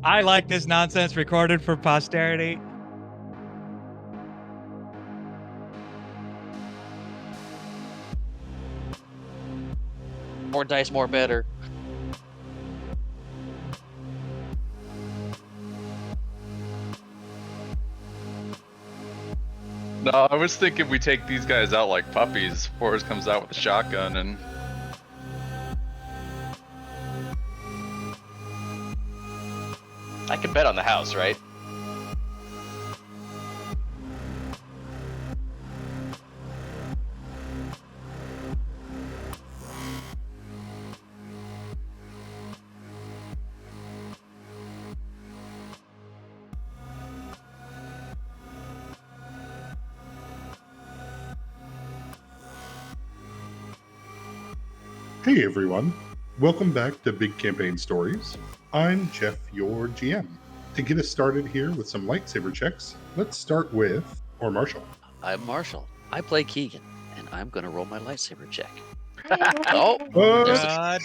I like this nonsense recorded for posterity. More dice, more better. No, I was thinking we take these guys out like puppies. Forrest comes out with a shotgun and... I could bet on the house, right? Hey everyone, welcome back to Big Campaign Stories. I'm Jeff, your GM. To get us started here with some lightsaber checks, let's start with Marshall. I'm Marshall. I play Keegan, and I'm going to roll my lightsaber check. Oh,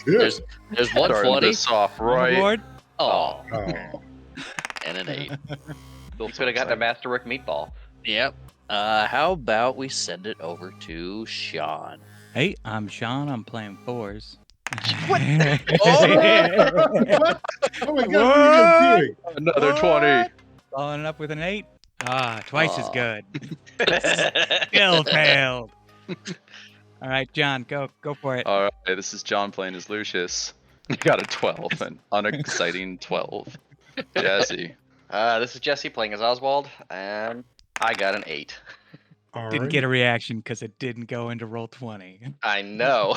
There's 120. Starting this off right. Board? Oh, Oh, and an 8. You could have gotten a Masterwork meatball. Yep. How about we send it over to Sean? Hey, I'm Sean. I'm playing fours. oh my god, what are you guys doing? Another 20. Following up with an 8. Twice as Aw. good. Still failed. All right, John, go for it. All right, this is John playing as Lucius. You got a 12, an unexciting 12. Jesse. This is Jesse playing as Oswald, and I got an 8. All Didn't right. get a reaction because it didn't go into roll 20. I know.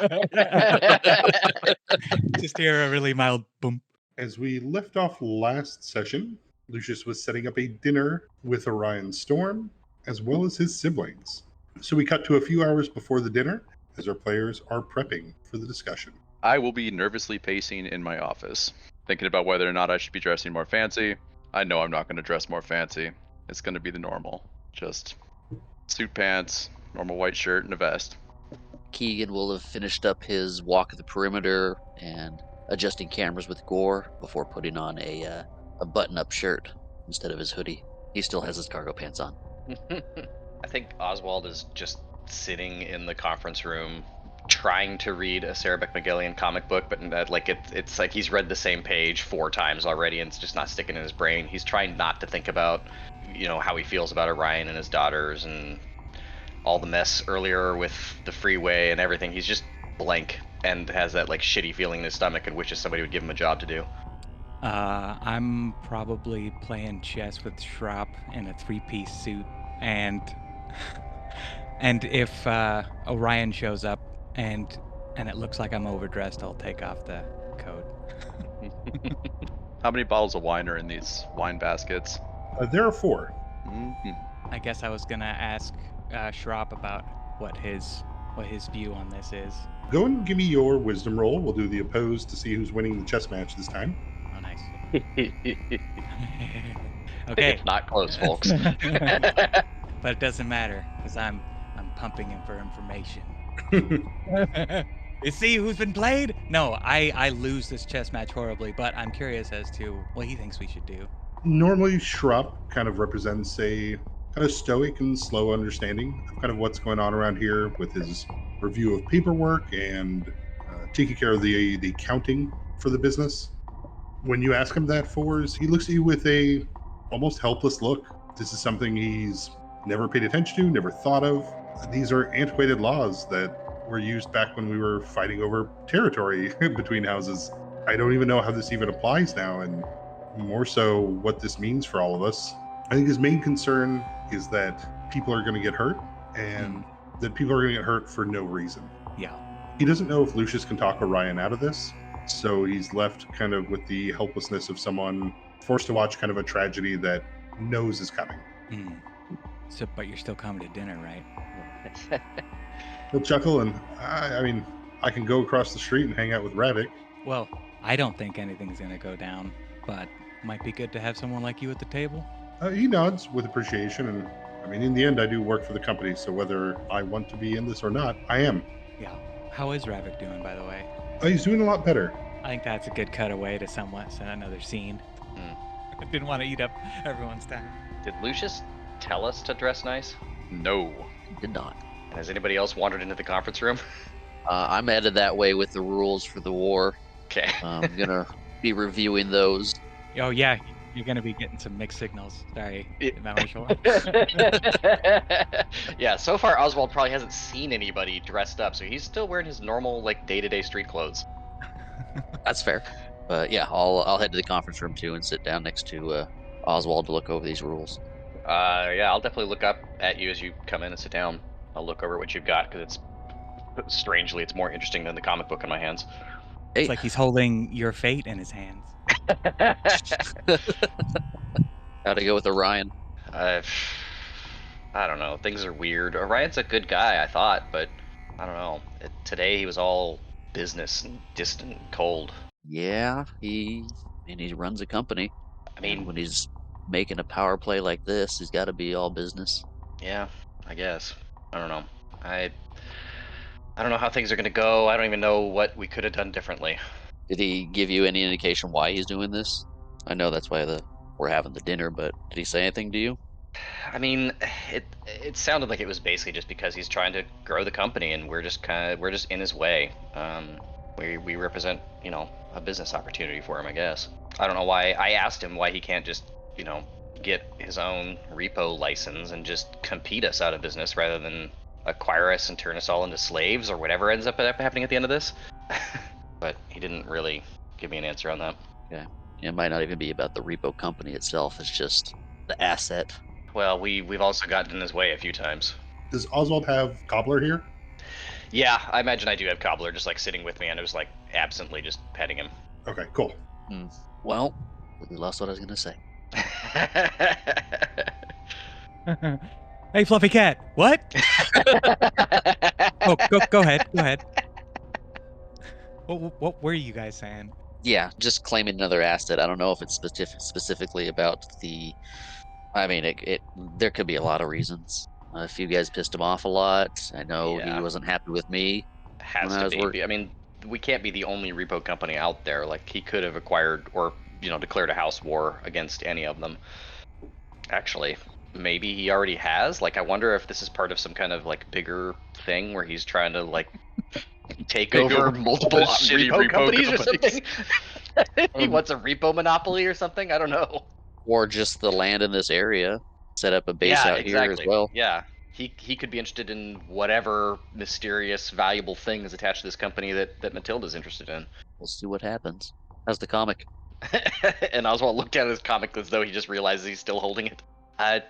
Just hear a really mild boom. As we left off last session, Lucius was setting up a dinner with Orion Storm, as well as his siblings. So we cut to a few hours before the dinner, as our players are prepping for the discussion. I will be nervously pacing in my office, thinking about whether or not I should be dressing more fancy. I know I'm not going to dress more fancy. It's going to be the normal. Just suit pants, normal white shirt, and a vest. Keegan will have finished up his walk of the perimeter and adjusting cameras with Gore before putting on a button-up shirt instead of his hoodie. He still has his cargo pants on. I think Oswald is just sitting in the conference room trying to read a Sarah Beck McGillian comic book, but it's like he's read the same page 4 times already and it's just not sticking in his brain. He's trying not to think about, how he feels about Orion and his daughters and all the mess earlier with the freeway and everything. He's just blank and has that like shitty feeling in his stomach and wishes somebody would give him a job to do. I'm probably playing chess with Schrapp in a 3-piece suit, and if Orion shows up and it looks like I'm overdressed, I'll take off the coat. How many bottles of wine are in these wine baskets? There are 4. I guess I was gonna ask Schrapp about what his view on this is. Go and give me your wisdom roll. We'll do the opposed to see who's winning the chess match this time. Oh, nice. It's Okay. not close, folks. But it doesn't matter because I'm pumping him for information. You see who's been played? No, I lose this chess match horribly, but I'm curious as to what he thinks we should do. Normally, Schrupp kind of represents a kind of stoic and slow understanding of kind of what's going on around here with his review of paperwork and taking care of the accounting for the business. When you ask him that, Fours, he looks at you with a almost helpless look. This is something he's never paid attention to, never thought of. These are antiquated laws that were used back when we were fighting over territory between houses. I don't even know how this even applies now, and more so what this means for all of us. I think his main concern is that people are going to get hurt, and that people are going to get hurt for no reason. Yeah. He doesn't know if Lucius can talk Orion out of this, so he's left kind of with the helplessness of someone forced to watch kind of a tragedy that knows is coming. So, but you're still coming to dinner, right? He'll chuckle, and I mean, I can go across the street and hang out with Ravik. Well, I don't think anything's gonna go down, but might be good to have someone like you at the table. He nods with appreciation, and I mean, in the end, I do work for the company, so whether I want to be in this or not, I am. Yeah. How is Ravik doing, by the way? He's doing a lot better. I think that's a good cutaway to another scene. I didn't want to eat up everyone's time. Did Lucius tell us to dress nice? No. Did not. And has anybody else wandered into the conference room? I'm headed that way with the rules for the war. Okay. I'm gonna be reviewing those. Oh yeah, you're gonna be getting some mixed signals. Sorry, Maurizio. Yeah, so far Oswald probably hasn't seen anybody dressed up, so he's still wearing his normal like day-to-day street clothes. That's fair. But yeah, I'll head to the conference room too and sit down next to Oswald to look over these rules. Yeah, I'll definitely look up at you as you come in and sit down. I'll look over what you've got because strangely it's more interesting than the comic book in my hands. Hey, It's like he's holding your fate in his hands. how'd it go with Orion? I don't know. Things are weird. Orion's a good guy, I thought, but I don't know. Today he was all business and distant and cold. Yeah, he runs a company. I mean, when he's making a power play like this, he's got to be all business. yeah, I guess. I don't know. I don't know how things are going to go. I don't even know what we could have done differently. Did he give you any indication why he's doing this? I know that's why we're having the dinner, but did he say anything to you? I mean, it sounded like it was basically just because he's trying to grow the company, and we're just in his way. We represent, a business opportunity for him, I guess. I don't know why. I asked him why he can't just, get his own repo license and just compete us out of business rather than acquire us and turn us all into slaves or whatever ends up happening at the end of this. But he didn't really give me an answer on that. Yeah, it might not even be about the repo company itself. It's just the asset. Well, we've also gotten in his way a few times. Does Oswald have Cobbler here? Yeah, I imagine I do have Cobbler just like sitting with me, and it was like absently just petting him. Okay, cool. Well, we lost what I was gonna say. Hey, Fluffy Cat. What? Oh, go ahead. Go ahead. What were you guys saying? Yeah, just claiming another asset. I don't know if it's specifically about the. I mean, there could be a lot of reasons. If you guys pissed him off a lot, I know Yeah. he wasn't happy with me. Has when I to was be. working. I mean, we can't be the only repo company out there. Like, he could have acquired or, declared a house war against any of them. Actually, maybe he already has. Like, I wonder if this is part of some kind of, like, bigger thing where he's trying to, like, take over multiple shitty repo repo companies or companies. something. He wants a repo monopoly or something. I don't know. Or just the land in this area. Set up a base out here as well. Yeah. He could be interested in whatever mysterious, valuable thing is attached to this company that Matilda's interested in. We'll see what happens. How's the comic? And Oswald looked at his comic as though he just realizes he's still holding it.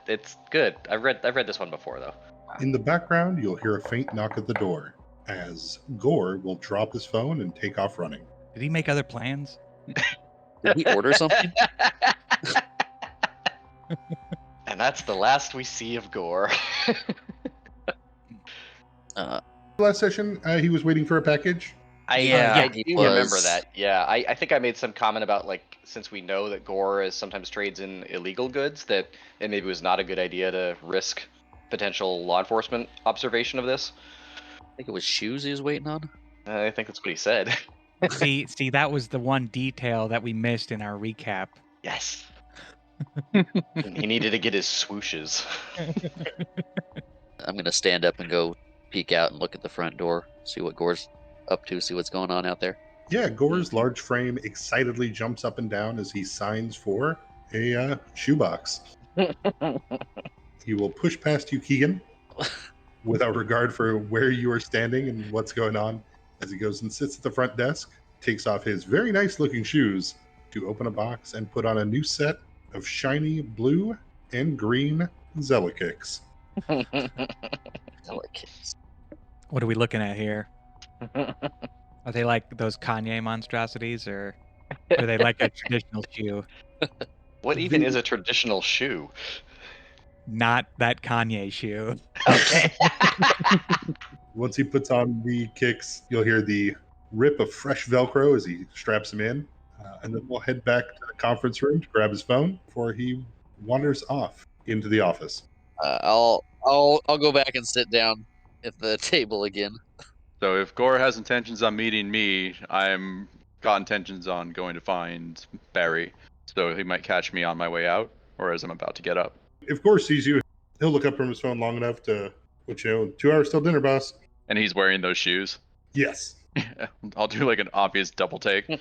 It's good. I've read this one before though. In the background, you'll hear a faint knock at the door as Gore will drop his phone and take off running. Did he make other plans? Did we order something? And that's the last we see of Gore. Last session, he was waiting for a package. I he do was. remember that. Yeah, I think I made some comment about, like, since we know that Gore is sometimes trades in illegal goods, that it maybe was not a good idea to risk potential law enforcement observation of this. I think it was shoes he was waiting on. I think that's what he said. see, that was the one detail that we missed in our recap. Yes. He needed to get his swooshes. I'm gonna stand up and go peek out and look at the front door, see what Gore's up to, see what's going on out there. Yeah, Gore's large frame excitedly jumps up and down as he signs for a shoebox. He will push past you, Keegan, without regard for where you are standing and what's going on, as he goes and sits at the front desk, takes off his very nice looking shoes to open a box and put on a new set of shiny blue and green Zella kicks. What are we looking at here? Are they like those Kanye monstrosities, or are they like a traditional shoe? What even is a traditional shoe? Not that Kanye shoe. Okay. Once he puts on the kicks, you'll hear the rip of fresh Velcro as he straps them in. And then we'll head back to the conference room to grab his phone before he wanders off into the office. I'll go back and sit down at the table again. So if Gore has intentions on meeting me, I'm got intentions on going to find Barry. So he might catch me on my way out, or as I'm about to get up. If Gore sees you, he'll look up from his phone long enough to let you know, 2 hours till dinner, boss. And he's wearing those shoes. Yes. I'll do like an obvious double take. And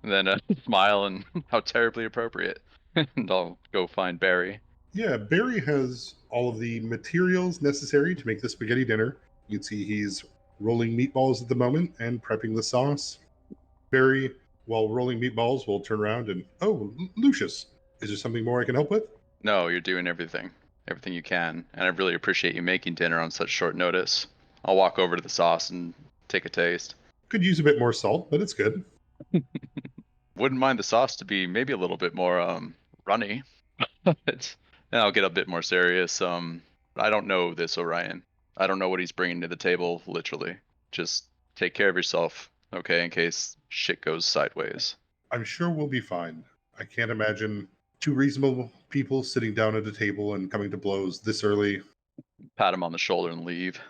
then smile and how terribly appropriate. And I'll go find Barry. Yeah, Barry has all of the materials necessary to make the spaghetti dinner. You can see he's rolling meatballs at the moment and prepping the sauce. Barry, while rolling meatballs, will turn around and, oh, Lucius, is there something more I can help with? No, you're doing everything you can. And I really appreciate you making dinner on such short notice. I'll walk over to the sauce and take a taste. Could use a bit more salt, but it's good. Wouldn't mind the sauce to be maybe a little bit more runny. And I'll get a bit more serious. I don't know this Orion. I don't know what he's bringing to the table, literally. Just take care of yourself, okay, in case shit goes sideways. I'm sure we'll be fine. I can't imagine two reasonable people sitting down at a table and coming to blows this early. Pat him on the shoulder and leave.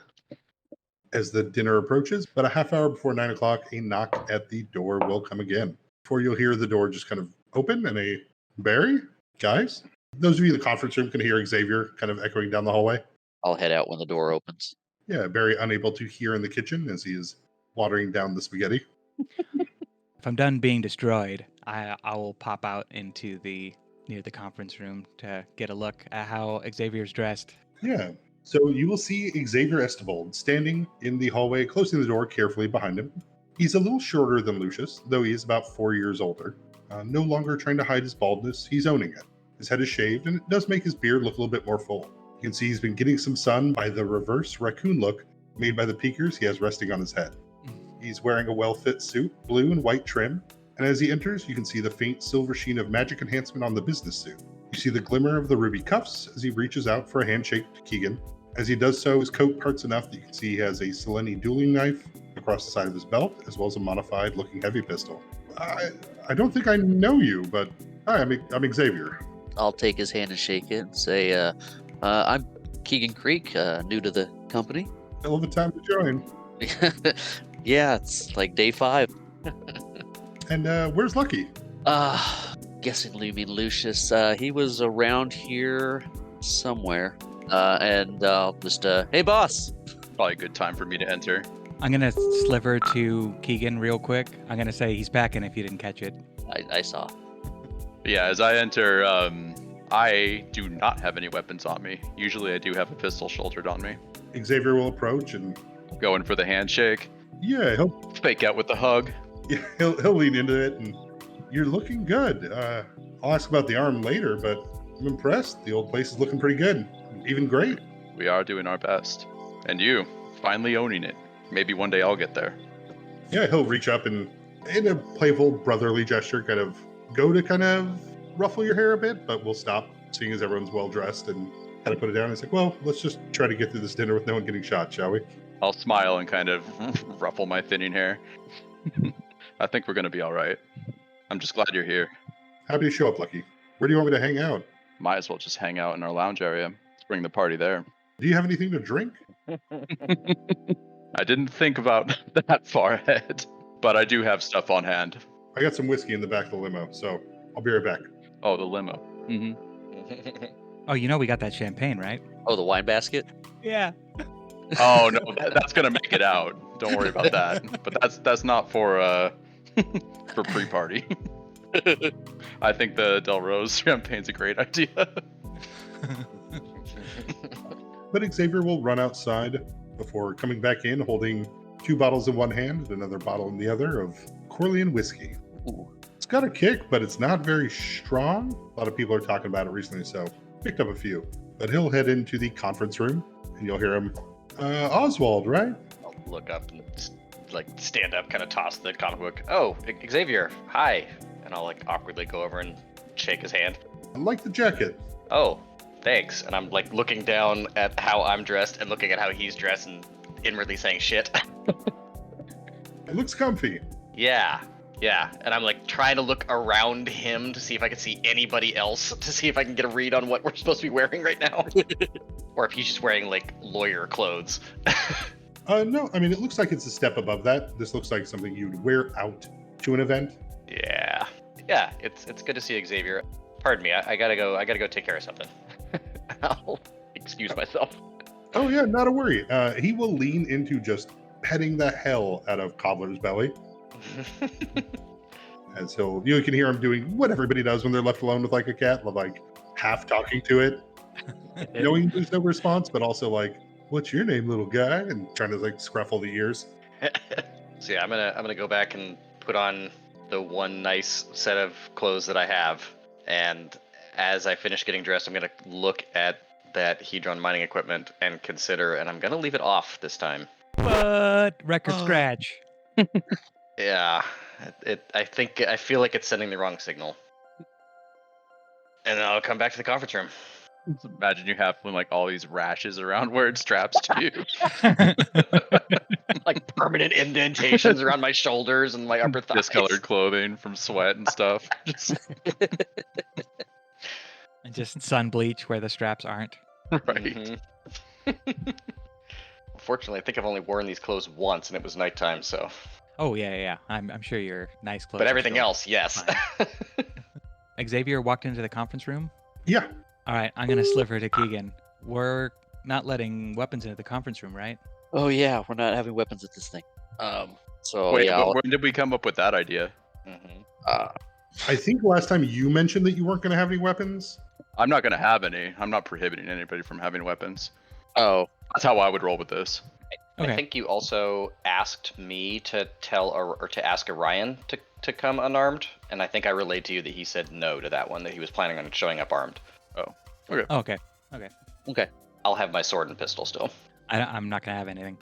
As the dinner approaches, but a half hour before 9 o'clock, a knock at the door will come again. Before you'll hear the door just kind of open and a Barry? Guys? Those of you in the conference room can hear Xavier kind of echoing down the hallway. I'll head out when the door opens. Yeah, Barry unable to hear in the kitchen as he is watering down the spaghetti. If I'm done being destroyed, I will pop out into near the conference room to get a look at how Xavier's dressed. Yeah. So you will see Xavier Estibold standing in the hallway, closing the door carefully behind him. He's a little shorter than Lucius, though he is about 4 years older. No longer trying to hide his baldness, he's owning it. His head is shaved, and it does make his beard look a little bit more full. You can see he's been getting some sun by the reverse raccoon look made by the peakers he has resting on his head. He's wearing a well-fit suit, blue and white trim, and as he enters, you can see the faint silver sheen of magic enhancement on the business suit. You see the glimmer of the ruby cuffs as he reaches out for a handshake to Keegan. As he does so, his coat parts enough that you can see he has a Selene dueling knife across the side of his belt, as well as a modified-looking heavy pistol. I don't think I know you, but hi, I'm Xavier. I'll take his hand and shake it and say, I'm Keegan Creek, new to the company. Hell of a time to join. Yeah, it's like day 5. And where's Lucky? Guessing you mean Lucius. He was around here somewhere. And I'll just, hey boss! Probably a good time for me to enter. I'm going to sliver to Keegan real quick. I'm going to say he's packing if you didn't catch it. I saw. Yeah, as I enter, I do not have any weapons on me. Usually I do have a pistol shouldered on me. Xavier will approach and Going for the handshake. yeah, Fake out with the hug. he'll lean into it and you're looking good. I'll ask about the arm later, but I'm impressed. The old place is looking pretty good. Even great. We are doing our best. And you, finally owning it. Maybe one day I'll get there. Yeah, he'll reach up and in a playful brotherly gesture kind of go to kind of ruffle your hair a bit, but we'll stop seeing as everyone's well dressed and kind of put it down. It's like, well, let's just try to get through this dinner with no one getting shot, shall we? I'll smile and kind of ruffle my thinning hair. I think we're going to be all right. I'm just glad you're here. Happy to show up, Lucky. Where do you want me to hang out? Might as well just hang out in our lounge area. Let's bring the party there. Do you have anything to drink? I didn't think about that far ahead, but I do have stuff on hand. I got some whiskey in the back of the limo, so I'll be right back. Oh, the limo. Oh, you know we got that champagne, right? Oh, the wine basket? Yeah. Oh no, that's gonna make it out. Don't worry about that. But that's not for for pre-party. I think the Del Rose champagne's a great idea. But Xavier will run outside before coming back in holding 2 bottles in one hand and another bottle in the other of Corleone whiskey. Ooh. It's got a kick, but it's not very strong. A lot of people are talking about it recently, so picked up a few. But he'll head into the conference room and you'll hear him, Oswald, right? I'll look up and stand up, kind of toss the comic book. Oh, Xavier, hi. And I'll awkwardly go over and shake his hand. I like the jacket. Oh, thanks. And I'm looking down at how I'm dressed and looking at how he's dressed and inwardly saying shit. It looks comfy. Yeah. And I'm trying to look around him to see if I can see anybody else, to see if I can get a read on what we're supposed to be wearing right now. Or if he's just wearing lawyer clothes. No, I mean, it looks like it's a step above that. This looks like something you'd wear out to an event. Yeah. Yeah, it's good to see Xavier. Pardon me, I gotta go. I gotta go take care of something. I'll excuse myself. Oh yeah, not a worry. He will lean into just petting the hell out of Cobbler's belly, as you can hear him doing what everybody does when they're left alone with like a cat, like half talking to it, knowing there's no response, but also like, "What's your name, little guy?" and trying to like scruffle the ears. So yeah, I'm gonna go back and put on the one nice set of clothes that I have, and as I finish getting dressed, I'm gonna look at that Hedron mining equipment and consider, and I'm gonna leave it off this time. What? Record scratch. Yeah, I feel like it's sending the wrong signal, and then I'll come back to the conference room. Just imagine you have like all these rashes around where it straps to you. Like permanent indentations around my shoulders and my upper thighs. Discolored clothing from sweat and stuff. And just sun bleach where the straps aren't. Right. Fortunately, I think I've only worn these clothes once, and it was nighttime. So. Oh yeah. I'm sure your nice clothes. But are everything still else, yes. Xavier walked into the conference room. Yeah. All right, I'm gonna sliver to Keegan. We're not letting weapons into the conference room, right? Oh yeah, we're not having weapons at this thing. So Wait, yeah, when did we come up with that idea? I think last time you mentioned that you weren't going to have any weapons. I'm not going to have any. I'm not prohibiting anybody from having weapons. oh, That's how I would roll with this. Okay. I think you also asked me to to ask Orion to come unarmed, and I think I relayed to you that he said no to that one, that he was planning on showing up armed. Okay. okay. I'll have my sword and pistol still. I'm not gonna have anything.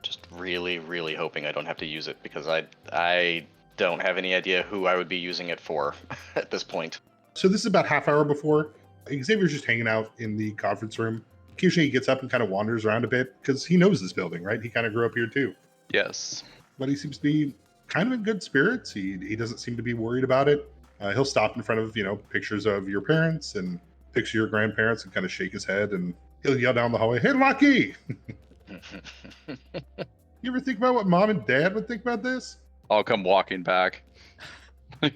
Just really, really hoping I don't have to use it, because I don't have any idea who I would be using it for at this point. So this is about half hour before. Xavier's just hanging out in the conference room. Occasionally he gets up and kind of wanders around a bit because he knows this building, right? He kind of grew up here too. Yes. But he seems to be kind of in good spirits. He doesn't seem to be worried about it. He'll stop in front of, pictures of your parents and pictures of your grandparents and kind of shake his head, and he'll yell down the hallway, "Hey, Lucky! You ever think about what mom and dad would think about this?" I'll come walking back. I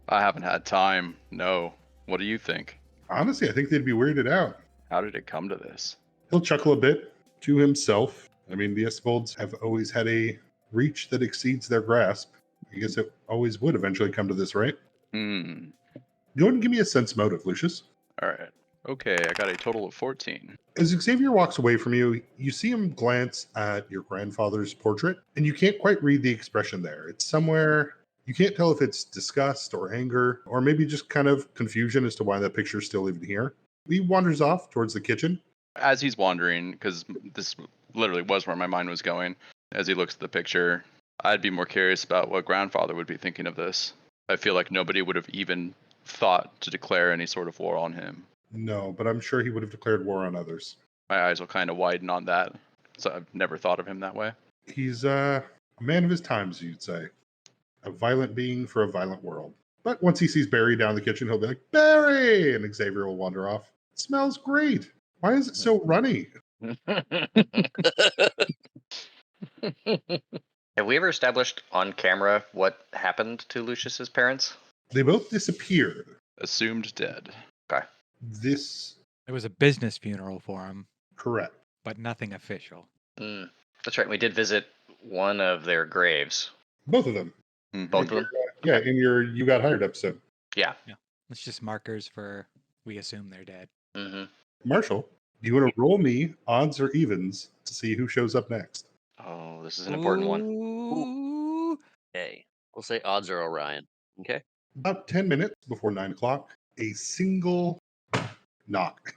haven't had time. No. What do you think? Honestly, I think they'd be weirded out. How did it come to this? He'll chuckle a bit to himself. I mean, the Esbolds have always had a reach that exceeds their grasp. I guess it always would eventually come to this, right? Go ahead and give me a sense motive, Lucius. All right. Okay, I got a total of 14. As Xavier walks away from you, you see him glance at your grandfather's portrait, and you can't quite read the expression there. It's somewhere, you can't tell if it's disgust or anger, or maybe just kind of confusion as to why that picture's still even here. He wanders off towards the kitchen. As he's wandering, because this literally was where my mind was going, as he looks at the picture, I'd be more curious about what grandfather would be thinking of this. I feel like nobody would have even thought to declare any sort of war on him. No, but I'm sure he would have declared war on others. My eyes will kind of widen on that, so I've never thought of him that way. He's a man of his times, you'd say. A violent being for a violent world. But once he sees Barry down in the kitchen, he'll be like, "Barry!" And Xavier will wander off. "It smells great. Why is it so runny?" Have we ever established on camera what happened to Lucius's parents? They both disappeared. Assumed dead. Okay. This, There was a business funeral for him, correct. but nothing official. That's right. We did visit one of their graves. Both of them. Both of them? Yeah, in your You Got Hired episode. Yeah. It's just markers for we assume they're dead. Mm-hmm. Marshall, do you want to roll me odds or evens to see who shows up next? Oh, this is an important one. Ooh. Okay. We'll say odds are Orion. Okay. About 10 minutes before 9 o'clock, a single knock.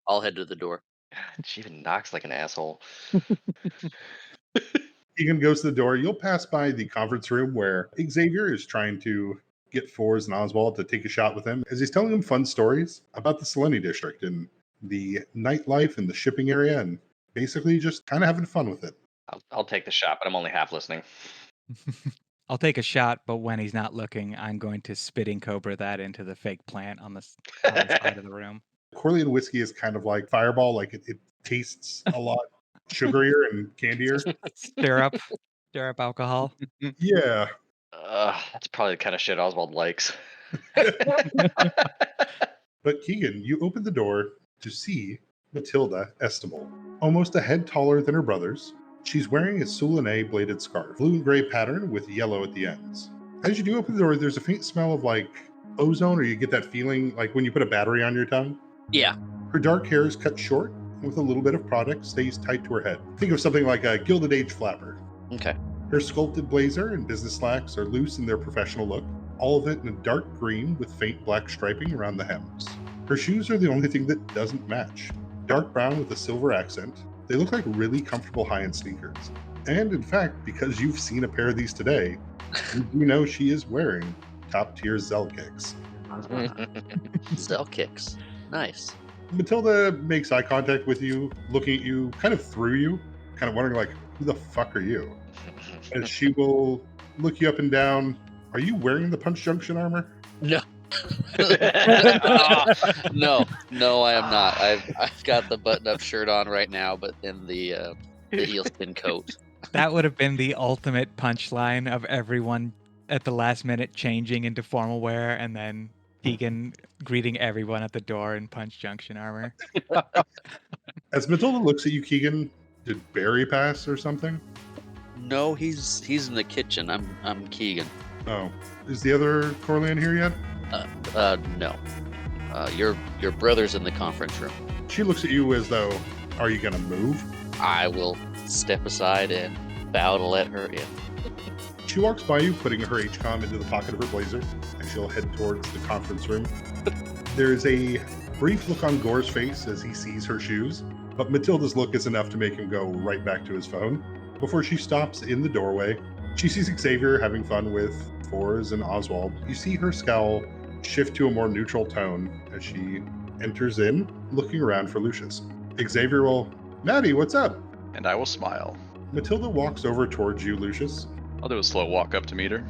I'll head to the door. She even knocks like an asshole. Egan goes to the door. You'll pass by the conference room where Xavier is trying to get Fours and Oswald to take a shot with him as he's telling them fun stories about the Selene district and the nightlife and the shipping area, and basically just kind of having fun with it. I'll take the shot, but I'm only half listening. I'll take a shot, but when he's not looking, I'm going to spitting cobra that into the fake plant on the side of the room. Corleone whiskey is kind of like Fireball, like it tastes a lot sugarier and candier. Stir up alcohol. Yeah. That's probably the kind of shit Oswald likes. But Keegan, you open the door to see Matilda Estimable, almost a head taller than her brothers. She's wearing a Soulinet bladed scarf, blue and gray pattern with yellow at the ends. As you do open the door, there's a faint smell of like ozone, or you get that feeling like when you put a battery on your tongue. Yeah. Her dark hair is cut short, and with a little bit of product stays tight to her head. Think of something like a Gilded Age flapper. Okay. Her sculpted blazer and business slacks are loose in their professional look, all of it in a dark green with faint black striping around the hems. Her shoes are the only thing that doesn't match. Dark brown with a silver accent, they look like really comfortable high-end sneakers. And in fact, because you've seen a pair of these today, you know she is wearing top-tier Zell kicks. Zell kicks. Nice. Matilda makes eye contact with you, looking at you kind of through you, kind of wondering like, who the fuck are you? And she will look you up and down. Are you wearing the Punch Junction armor? No. No, I am not. I've got the button-up shirt on right now, but in the eelskin coat. That would have been the ultimate punchline of everyone at the last minute changing into formal wear, and then Keegan greeting everyone at the door in Punch Junction armor. As Matilda looks at you, Keegan, did Barry pass or something? No, he's in the kitchen. I'm Keegan. Oh, is the other Corleone here yet? No. Your brother's in the conference room. She looks at you as though, are you gonna move? I will step aside and bow to let her in. She walks by you, putting her HCOM into the pocket of her blazer, and she'll head towards the conference room. There's a brief look on Gore's face as he sees her shoes, but Matilda's look is enough to make him go right back to his phone. Before she stops in the doorway, she sees Xavier having fun with Forrest and Oswald. You see her scowl shift to a more neutral tone as she enters in, looking around for Lucius. Xavier will, Maddie, what's up? And I will smile. Matilda walks over towards you, Lucius. I'll do a slow walk up to meet her.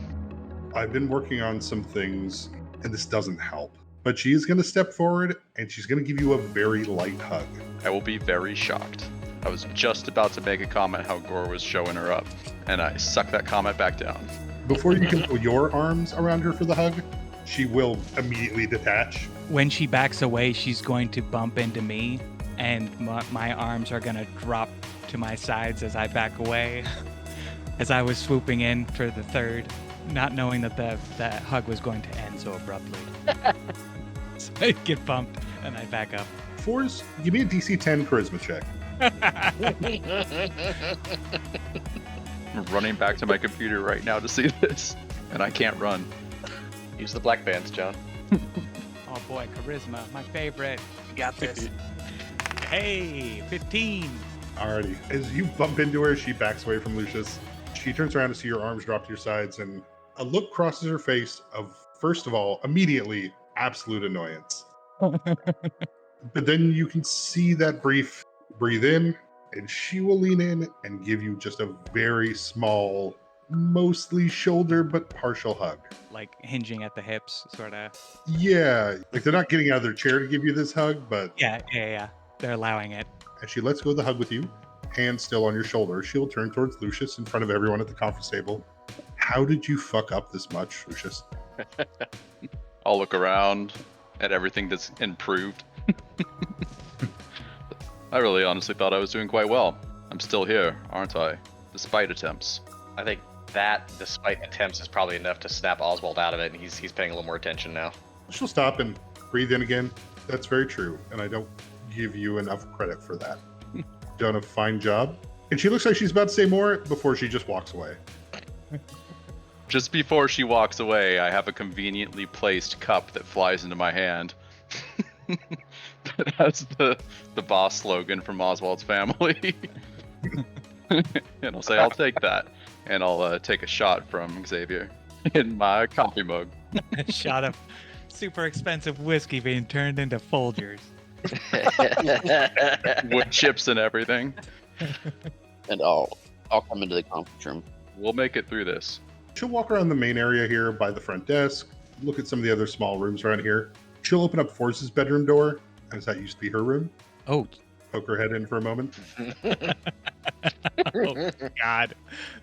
I've been working on some things, and this doesn't help. But she is going to step forward, and she's going to give you a very light hug. I will be very shocked. I was just about to make a comment how Gore was showing her up, and I suck that comment back down. Before you can put your arms around her for the hug, she will immediately detach. When she backs away, she's going to bump into me, and my arms are going to drop to my sides as I back away. As I was swooping in for the third, not knowing that the hug was going to end so abruptly. So I get bumped, and I back up. Forrest, give me a DC 10 charisma check. I'm running back to my computer right now to see this, and I can't run. Use the black bands, John. Oh boy, charisma, my favorite. You got this. Hey, 15. Alrighty. As you bump into her, she backs away from Lucius. She turns around to see your arms drop to your sides, and a look crosses her face of, first of all, immediately absolute annoyance. But then you can see that brief breathe in, and she will lean in and give you just a very small, mostly shoulder but partial hug. Like hinging at the hips, sort of. Yeah, like they're not getting out of their chair to give you this hug, but Yeah. They're allowing it. as she lets go of the hug with you, hand still on your shoulder, she'll turn towards Lucius in front of everyone at the conference table. How did you fuck up this much, Lucius? I'll look around at everything that's improved. I really honestly thought I was doing quite well. I'm still here, aren't I? Despite attempts. I think that, despite attempts, is probably enough to snap Oswald out of it, and he's paying a little more attention now. She'll stop and breathe in again. That's very true, and I don't give you enough credit for that. Done a fine job. And she looks like she's about to say more before she just walks away. Just before she walks away, I have a conveniently placed cup that flies into my hand. That has the boss slogan from Oswald's family. And I'll say, I'll take that. And I'll take a shot from Xavier in my coffee mug. A shot of super expensive whiskey being turned into Folgers. With chips and everything. And I'll come into the conference room. We'll make it through this. She'll walk around the main area here by the front desk, look at some of the other small rooms around here. She'll open up Force's bedroom door, as that used to be her room. Oh. Poke her head in for a moment.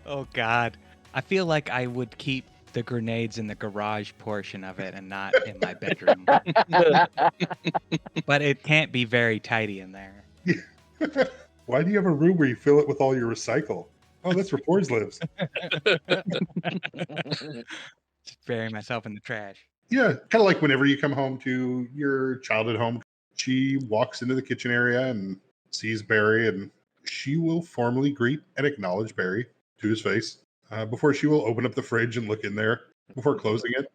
Oh God. I feel like I would keep the grenades in the garage portion of it and not in my bedroom. But it can't be very tidy in there. Why do you have a room where you fill it with all your recycle? Oh, that's where Pors lives. Just bury myself in the trash. Yeah, kind of like whenever you come home to your childhood home, she walks into the kitchen area and sees Barry, and she will formally greet and acknowledge Barry to his face before she will open up the fridge and look in there before closing it.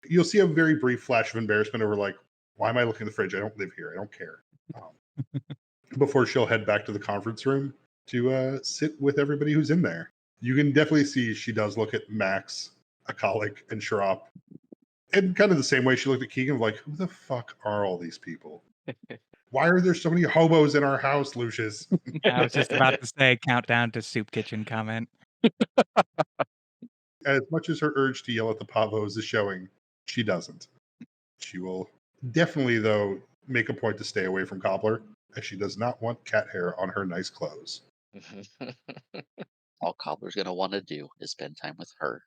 You'll see a very brief flash of embarrassment over like, why am I looking in the fridge? I don't live here. I don't care. Before she'll head back to the conference room to sit with everybody who's in there. You can definitely see she does look at Max, Akalik, and Sharop. And kind of the same way she looked at Keegan, like, who the fuck are all these people? Why are there so many hobos in our house, Lucius? I was just about to say countdown to soup kitchen comment. As much as her urge to yell at the Pavos is showing, she doesn't. She will definitely, though, make a point to stay away from Cobbler, as she does not want cat hair on her nice clothes. All Cobbler's going to want to do is spend time with her.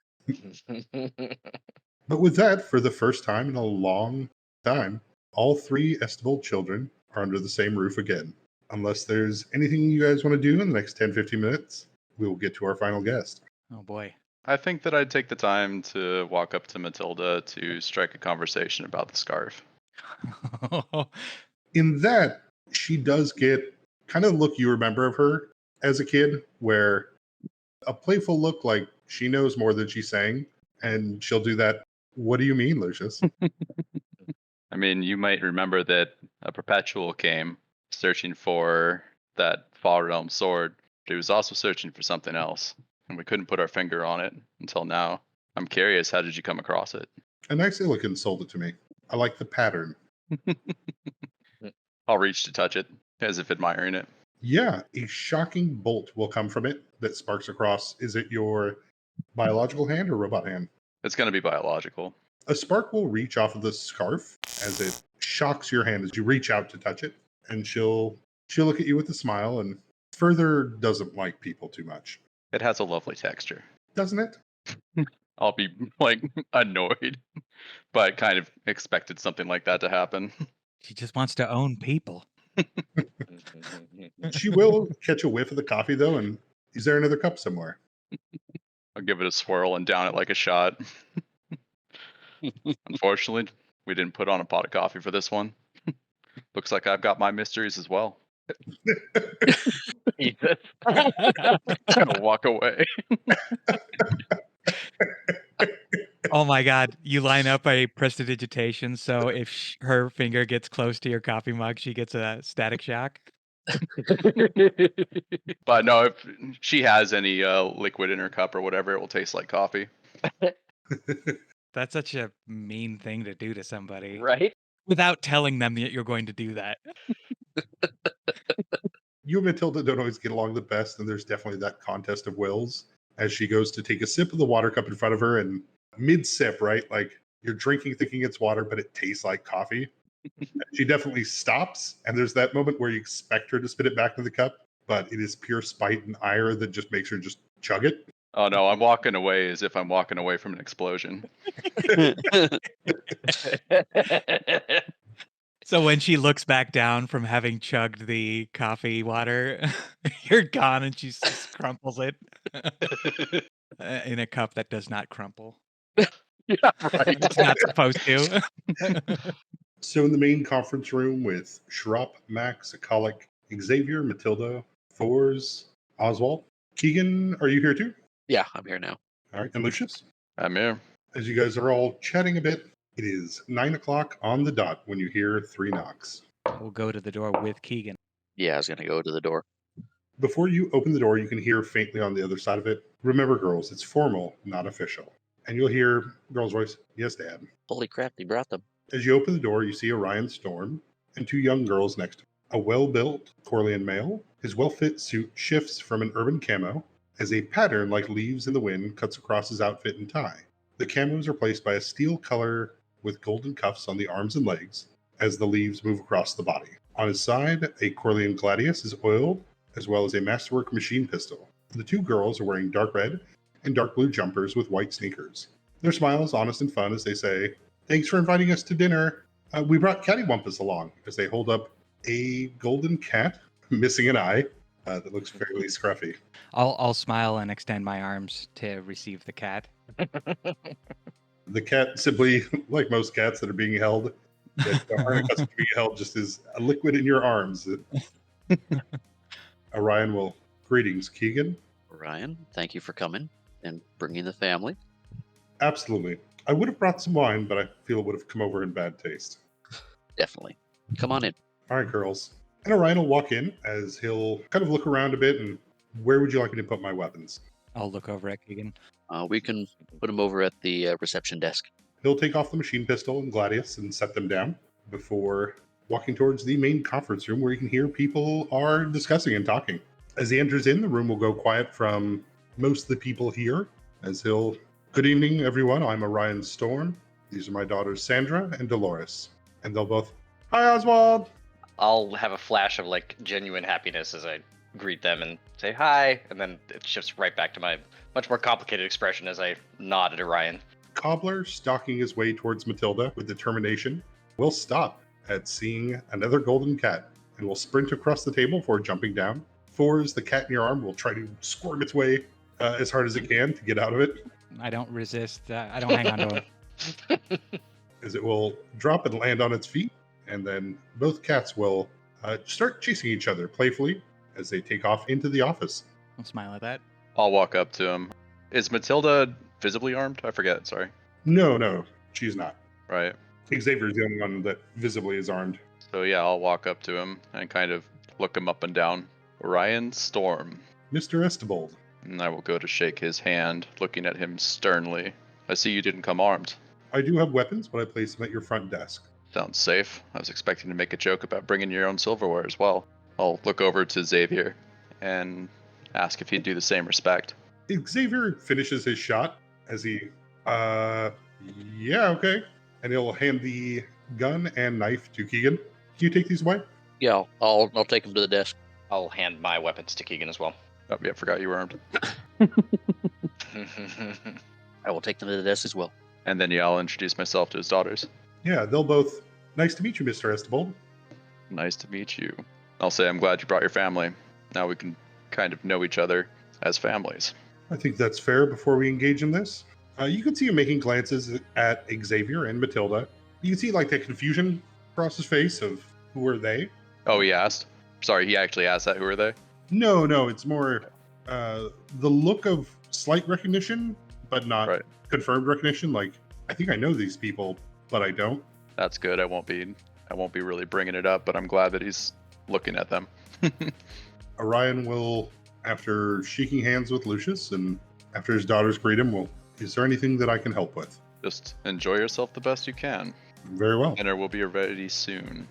But with that, for the first time in a long time, all three Estival children are under the same roof again. Unless there's anything you guys want to do in the next 10-15 minutes, we will get to our final guest. Oh boy. I think that I'd take the time to walk up to Matilda to strike a conversation about the scarf. In that, she does get kind of the look you remember of her as a kid, where a playful look like she knows more than she's saying, and she'll do that. What do you mean, Lucius? I mean, you might remember that a perpetual came searching for that Fall Realm sword, but he was also searching for something else, and we couldn't put our finger on it until now. I'm curious, how did you come across it? A nice Illican sold it to me. I like the pattern. I'll reach to touch it, as if admiring it. Yeah, a shocking bolt will come from it that sparks across. Is it your biological hand or robot hand? It's going to be biological. A spark will reach off of the scarf as it shocks your hand as you reach out to touch it, and she'll look at you with a smile, and Further doesn't like people too much. It has a lovely texture. Doesn't it? I'll be like annoyed, but kind of expected something like that to happen. She just wants to own people. She will catch a whiff of the coffee though, and is there another cup somewhere? I'll give it a swirl and down it like a shot. Unfortunately, we didn't put on a pot of coffee for this one. Looks like I've got my mysteries as well. Jesus. Gonna walk away. Oh my God! You line up a prestidigitation, so if her finger gets close to your coffee mug, she gets a static shock. But no, if she has any liquid in her cup or whatever, it will taste like coffee. That's such a mean thing to do to somebody, Right? without telling them that you're going to do that. You and Matilda don't always get along the best, and there's definitely that contest of wills as she goes to take a sip of the water cup in front of her, and mid-sip, right? Like, you're drinking thinking it's water, but it tastes like coffee. She definitely stops, and there's that moment where you expect her to spit it back into the cup, but it is pure spite and ire that just makes her just chug it. Oh no, I'm walking away as if I'm walking away from an explosion. So when she looks back down from having chugged the coffee water, you're gone, and she just crumples it in a cup that does not crumple. Yeah, right. It's not supposed to. So in the main conference room with Shrop, Max, Akalik, Xavier, Matilda, Fours, Oswald. Keegan, are you here too? Yeah, I'm here now. All right, and Lucius? I'm here. As you guys are all chatting a bit, it is 9 o'clock on the dot when you hear 3 knocks. We'll go to the door with Keegan. Yeah, I was going to go to the door. Before you open the door, you can hear faintly on the other side of it, remember girls, it's formal, not official. And you'll hear girl's voice, yes, Dad. Holy crap, they brought them. As you open the door, you see Orion Storm and 2 young girls next to him. A well-built Corlean male, his well-fit suit shifts from an urban camo as a pattern like leaves in the wind cuts across his outfit and tie. The camo is replaced by a steel color with golden cuffs on the arms and legs as the leaves move across the body. On his side, a Corlean Gladius is oiled, as well as a masterwork machine pistol. The 2 girls are wearing dark red in dark blue jumpers with white sneakers. Their smile is honest and fun as they say, "Thanks for inviting us to dinner. We brought Cattywampus along," as they hold up a golden cat missing an eye that looks fairly scruffy. I'll smile and extend my arms to receive the cat. The cat simply, like most cats that are being held, that aren't accustomed to being held, just is a liquid in your arms. Orion will, "Greetings, Keegan." Ryan, thank you for coming and bringing the family. "Absolutely. I would have brought some wine, but I feel it would have come over in bad taste." Definitely. Come on in. "All right, girls." And Orion will walk in as he'll kind of look around a bit and, "Where would you like me to put my weapons?" I'll look over at Keegan. We can put him over at the reception desk. He'll take off the machine pistol and gladius and set them down before walking towards the main conference room where you can hear people are discussing and talking. As he enters in, the room will go quiet from most of the people here as he'll, "Good evening, everyone. I'm Orion Storm. These are my daughters, Sandra and Dolores." And they'll both, "Hi, Oswald." I'll have a flash of like genuine happiness as I greet them and say hi, and then it shifts right back to my much more complicated expression as I nod at Orion. Cobbler, stalking his way towards Matilda with determination, will stop at seeing another golden cat and will sprint across the table before jumping down. Fours, the cat in your arm, will try to squirm its way as hard as it can to get out of it, I don't resist. I don't hang on to it. as it will drop and land on its feet. And then both cats will start chasing each other playfully as they take off into the office. I'll smile at that. I'll walk up to him. Is Matilda visibly armed? I forget, sorry. No, she's not. Right. Xavier's the only one that visibly is armed. So yeah, I'll walk up to him and kind of look him up and down. Orion Storm. "Mr. Estibold." And I will go to shake his hand, looking at him sternly. I see you didn't come armed. "I do have weapons, but I place them at your front desk." Sounds safe. I was expecting to make a joke about bringing your own silverware as well. I'll look over to Xavier and ask if he'd do the same respect. Xavier finishes his shot as he, "Yeah, okay." And he'll hand the gun and knife to Keegan. "Can you take these away?" Yeah, I'll take him to the desk. I'll hand my weapons to Keegan as well. Oh, yeah, forgot you were armed. I will take them to the desk as well. And then, yeah, I'll introduce myself to his daughters. Yeah, they'll both, "Nice to meet you, Mr. Estibold." Nice to meet you. I'll say I'm glad you brought your family. Now we can kind of know each other as families. "I think that's fair before we engage in this." You can see him making glances at Xavier and Matilda. You can see like the confusion across his face of who are they. Oh, he asked? Sorry, he actually asked that. Who are they? No, it's more the look of slight recognition, but not Right. confirmed recognition. Like, I think I know these people, but I don't. That's good. I won't be really bringing it up, but I'm glad that he's looking at them. Orion will, after shaking hands with Lucius and after his daughters greet him, will, "Is there anything that I can help with?" Just enjoy yourself the best you can. "Very well." Dinner will be ready soon.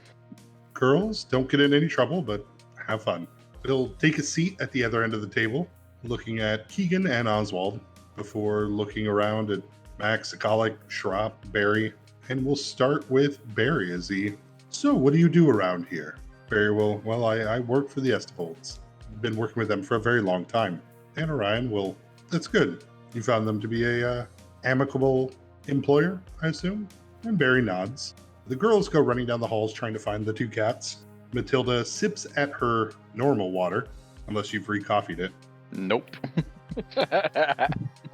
"Girls, don't get in any trouble, but have fun." He'll take a seat at the other end of the table, looking at Keegan and Oswald before looking around at Max, Akalik, Schropp, Barry, and we'll start with Barry as he, "So, what do you do around here?" Barry will, "Well, I work for the Estibolds. Been working with them for a very long time." And Orion will, "That's good. You found them to be a amicable employer, I assume?" And Barry nods. The girls go running down the halls trying to find the two cats. Matilda sips at her normal water, unless you've re-coffeed it, Nope.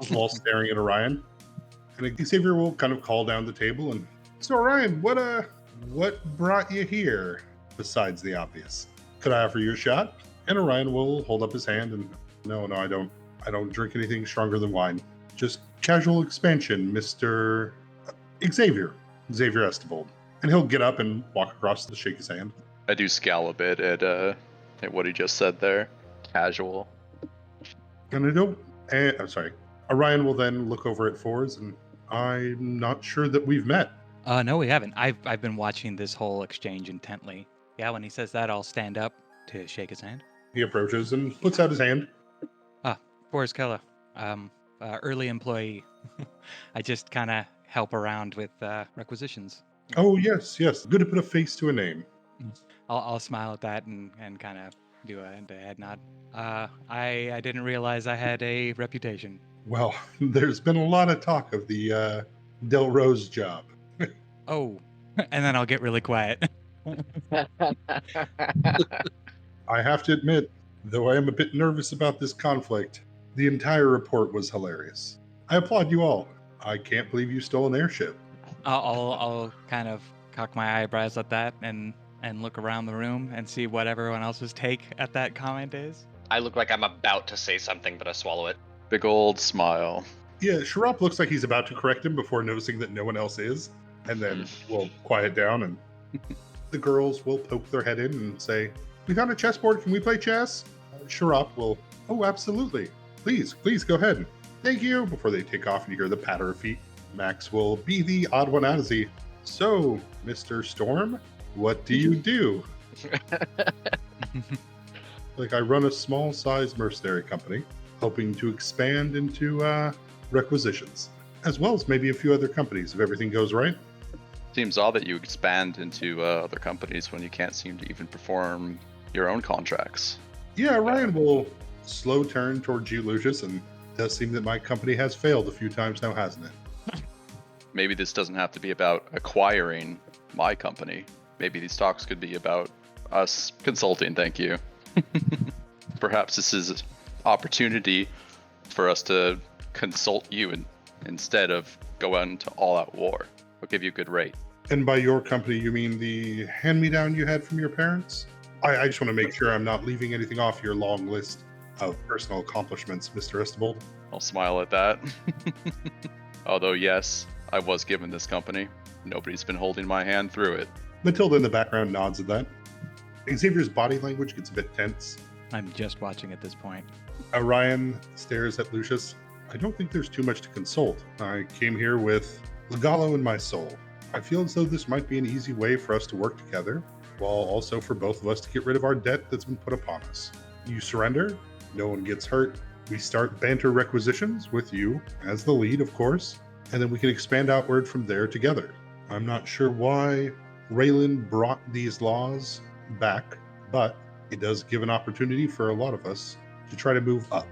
while staring at Orion. And Xavier will kind of call down the table and, "So Orion, what brought you here besides the obvious? Could I offer you a shot?" And Orion will hold up his hand and, No, I don't drink anything stronger than wine. Just casual expansion, Mr. Xavier Estibold." And he'll get up and walk across to shake his hand. I do scowl a bit at what he just said there. Casual. And I'm sorry. Orion will then look over at Fours, and, "I'm not sure that we've met." No, we haven't. I've been watching this whole exchange intently. Yeah, when he says that, I'll stand up to shake his hand. He approaches and puts out his hand. Boris Keller, early employee. I just kind of help around with requisitions. "Oh, yes. Good to put a face to a name." I'll smile at that and kind of Do a head nod. I didn't realize I had a reputation. Well, there's been a lot of talk of the Del Rose job. Oh, and then I'll get really quiet. I have to admit, though I am a bit nervous about this conflict, the entire report was hilarious. I applaud you all. I can't believe you stole an airship. I'll kind of cock my eyebrows at that and look around the room and see what everyone else's take at that comment is. I look like I'm about to say something, but I swallow it. Big old smile. Yeah, Sharap looks like he's about to correct him before noticing that no one else is, and then we'll quiet down and the girls will poke their head in and say, "We found a chessboard, can we play chess?" Sharap will, "Oh, absolutely. Please go ahead. Thank you." Before they take off and you hear the patter of feet, Max will be the odd one out as he, "So, Mr. Storm, what do you do?" Like, I run a small-sized mercenary company, hoping to expand into requisitions, as well as maybe a few other companies if everything goes right. Seems odd that you expand into other companies when you can't seem to even perform your own contracts. Yeah, Ryan will slow turn towards you, Lucius, and it does seem that my company has failed a few times now, hasn't it? Maybe this doesn't have to be about acquiring my company. Maybe these talks could be about us consulting, thank you. Perhaps this is an opportunity for us to consult you instead of go out into all-out war. I'll give you a good rate. And by your company, you mean the hand-me-down you had from your parents? I just want to make sure I'm not leaving anything off your long list of personal accomplishments, Mr. Estibold. I'll smile at that. Although, yes, I was given this company. Nobody's been holding my hand through it. Matilda in the background nods at that. Xavier's body language gets a bit tense. I'm just watching at this point. Orion stares at Lucius. I don't think there's too much to consult. I came here with Legalo in my soul. I feel as though this might be an easy way for us to work together, while also for both of us to get rid of our debt that's been put upon us. You surrender, no one gets hurt. We start banter requisitions with you as the lead, of course, and then we can expand outward from there together. I'm not sure why Raylan brought these laws back, but it does give an opportunity for a lot of us to try to move up.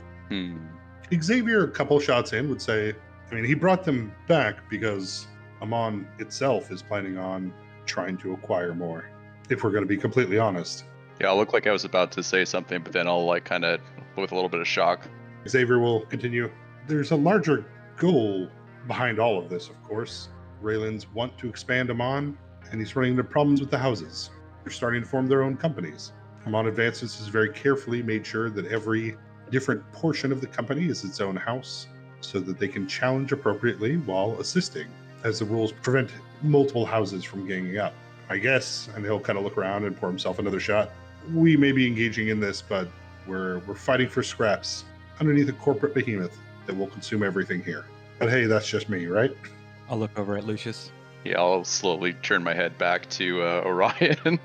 Xavier, a couple shots in, would say, I mean, he brought them back because Amon itself is planning on trying to acquire more, if we're going to be completely honest. Yeah, I'll look like I was about to say something, but then I'll kind of with a little bit of shock. Xavier will continue. There's a larger goal behind all of this, of course. Raylan's want to expand Amon, and he's running into problems with the houses. They're starting to form their own companies. Amon Advances has very carefully made sure that every different portion of the company is its own house, so that they can challenge appropriately while assisting, as the rules prevent multiple houses from ganging up. I guess, and he'll kind of look around and pour himself another shot, we may be engaging in this, but we're fighting for scraps underneath a corporate behemoth that will consume everything here. But hey, that's just me, right? I'll look over at Lucius. Yeah, I'll slowly turn my head back to Orion.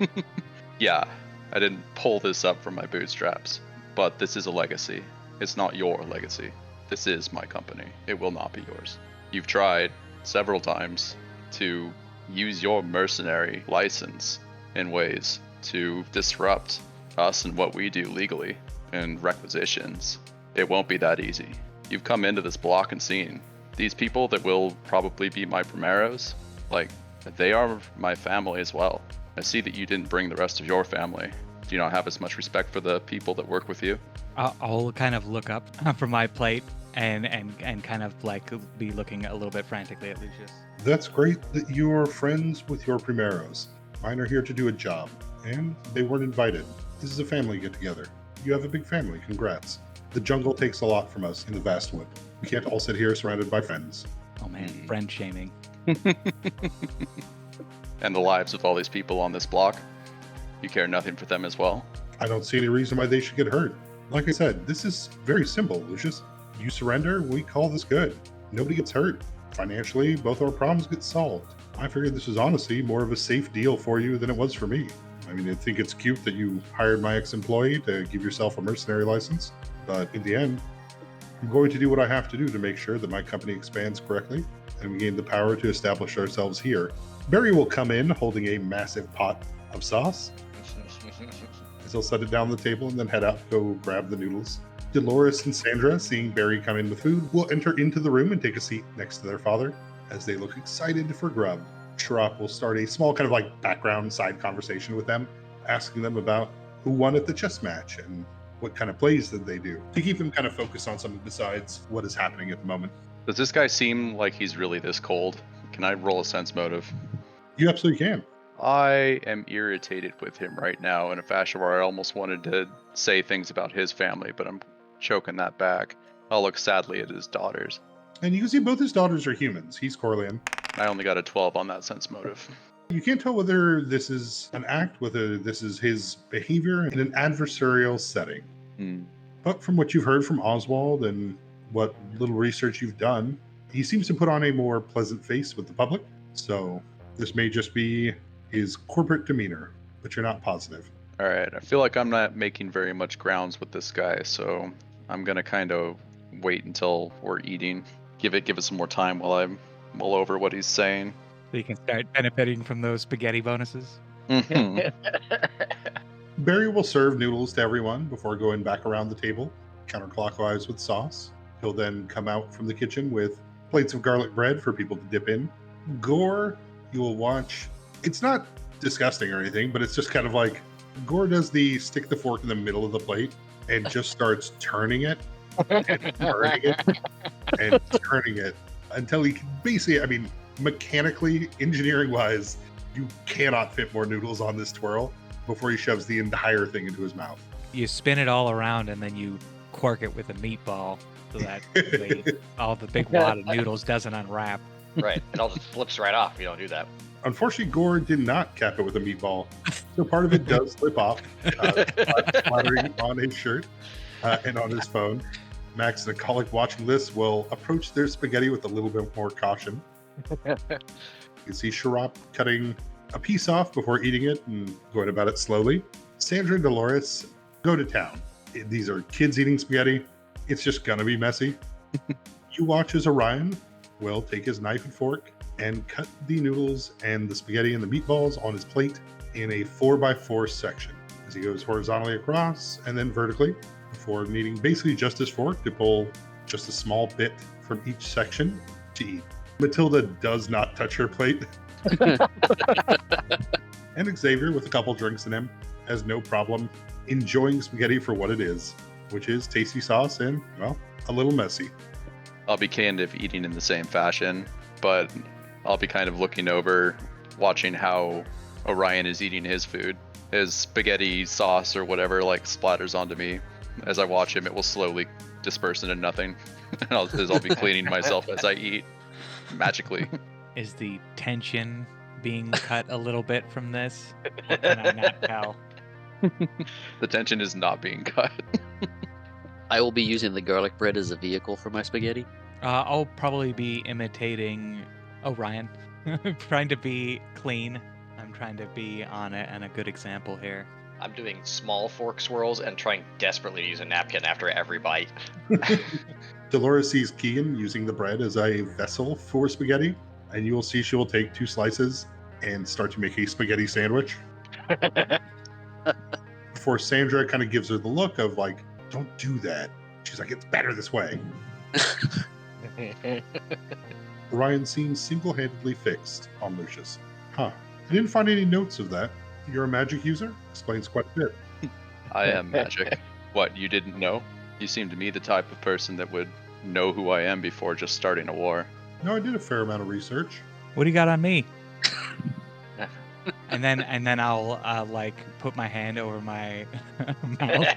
Yeah, I didn't pull this up from my bootstraps, but this is a legacy. It's not your legacy. This is my company. It will not be yours. You've tried several times to use your mercenary license in ways to disrupt us and what we do legally and requisitions. It won't be that easy. You've come into this block and seen these people that will probably be my primeros. Like, they are my family as well. I see that you didn't bring the rest of your family. Do you not have as much respect for the people that work with you? I'll kind of look up from my plate and kind of be looking a little bit frantically at Lucius. That's great that you're friends with your primeros. Mine are here to do a job, and they weren't invited. This is a family get-together. You have a big family, congrats. The jungle takes a lot from us in the vast wood. We can't all sit here surrounded by friends. Oh man, friend shaming. And the lives of all these people on this block, you care nothing for them as well? I don't see any reason why they should get hurt. Like I said, this is very simple, Lucius. You surrender, we call this good. Nobody gets hurt. Financially, both our problems get solved. I figured this was honestly more of a safe deal for you than it was for me. I mean, I think it's cute that you hired my ex-employee to give yourself a mercenary license, but in the end, I'm going to do what I have to do to make sure that my company expands correctly and we gain the power to establish ourselves here. Barry will come in holding a massive pot of sauce. as he'll set it down on the table and then head out to go grab the noodles. Dolores and Sandra, seeing Barry come in with food, will enter into the room and take a seat next to their father as they look excited for grub. Sharop will start a small kind of like background side conversation with them, asking them about who won at the chess match and what kind of plays did they do, to keep them kind of focused on something besides what is happening at the moment. Does this guy seem like he's really this cold? Can I roll a sense motive? You absolutely can. I am irritated with him right now in a fashion where I almost wanted to say things about his family, but I'm choking that back. I'll look sadly at his daughters. And you can see both his daughters are humans. He's Corleone. I only got a 12 on that sense motive. You can't tell whether this is an act, whether this is his behavior in an adversarial setting. But from what you've heard from Oswald and what little research you've done, he seems to put on a more pleasant face with the public. So this may just be his corporate demeanor, but you're not positive. All right, I feel like I'm not making very much grounds with this guy, so I'm gonna kind of wait until we're eating. Give it some more time while I mull over what he's saying. So you can start benefiting from those spaghetti bonuses. Mhm. Barry will serve noodles to everyone before going back around the table, counterclockwise with sauce. He'll then come out from the kitchen with plates of garlic bread for people to dip in. Gore, you will watch. It's not disgusting or anything, but it's just kind of like Gore does the stick the fork in the middle of the plate and just starts turning it and turning it and turning it until he can basically, I mean, mechanically, engineering wise, you cannot fit more noodles on this twirl before he shoves the entire thing into his mouth. You spin it all around and then you cork it with a meatball so that all the big wad of noodles doesn't unwrap. Right. It all just flips right off if you don't do that. Unfortunately, Gore did not cap it with a meatball, so part of it does slip off, splattering on his shirt and on his phone. Max and a colleague watching this will approach their spaghetti with a little bit more caution. You see Sharop cutting a piece off before eating it and going about it slowly. Sandra and Dolores go to town. These are kids eating spaghetti. It's just gonna be messy. You watch as Orion will take his knife and fork and cut the noodles and the spaghetti and the meatballs on his plate in a 4x4 section as he goes horizontally across and then vertically before needing basically just his fork to pull just a small bit from each section to eat. Matilda does not touch her plate. And Xavier, with a couple drinks in him, has no problem enjoying spaghetti for what it is, which is tasty sauce and, well, a little messy. I'll be kind of eating in the same fashion, but I'll be kind of looking over, watching how Orion is eating his food. His spaghetti sauce or whatever like splatters onto me. As I watch him, it will slowly disperse into nothing. And I'll be cleaning myself as I eat, magically. Is the tension being cut a little bit from this? Or can I not tell? The tension is not being cut. I will be using the garlic bread as a vehicle for my spaghetti. I'll probably be imitating Orion. Trying to be clean. I'm trying to be on it and a good example here. I'm doing small fork swirls and trying desperately to use a napkin after every bite. Dolores sees Keegan using the bread as a vessel for spaghetti, and you will see she will take 2 slices and start to make a spaghetti sandwich. Before Sandra kind of gives her the look of like, don't do that. She's like, it's better this way. Orion seems single-handedly fixed on Lucius. Huh. I didn't find any notes of that. You're a magic user? Explains quite a bit. I am magic. What, you didn't know? You seem to me the type of person that would know who I am before just starting a war. No, I did a fair amount of research. What do you got on me? and then I'll like put my hand over my mouth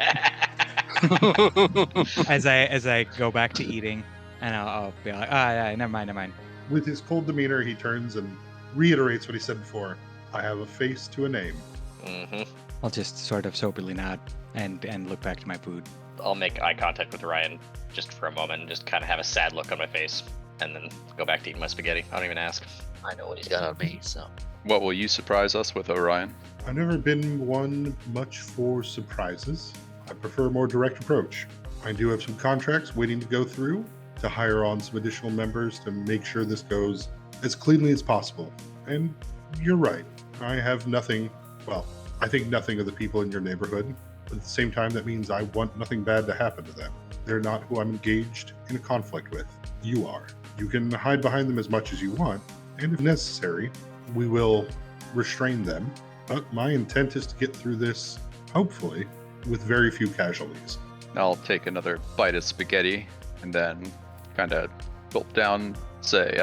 as I go back to eating, and I'll be like, yeah, never mind. With his cold demeanor, he turns and reiterates what he said before. I have a face to a name. Mm-hmm. I'll just sort of soberly nod and look back to my food. I'll make eye contact with Ryan just for a moment and just kind of have a sad look on my face and then go back to eating my spaghetti. I don't even ask. I know what he's got on me, so. What will you surprise us with, Orion? I've never been one much for surprises. I prefer a more direct approach. I do have some contracts waiting to go through to hire on some additional members to make sure this goes as cleanly as possible. And you're right. I have nothing, well, I think nothing of the people in your neighborhood, but at the same time, that means I want nothing bad to happen to them. They're not who I'm engaged in a conflict with. You are. You can hide behind them as much as you want, and if necessary, we will restrain them. But my intent is to get through this, hopefully, with very few casualties. I'll take another bite of spaghetti and then kind of gulp down, say,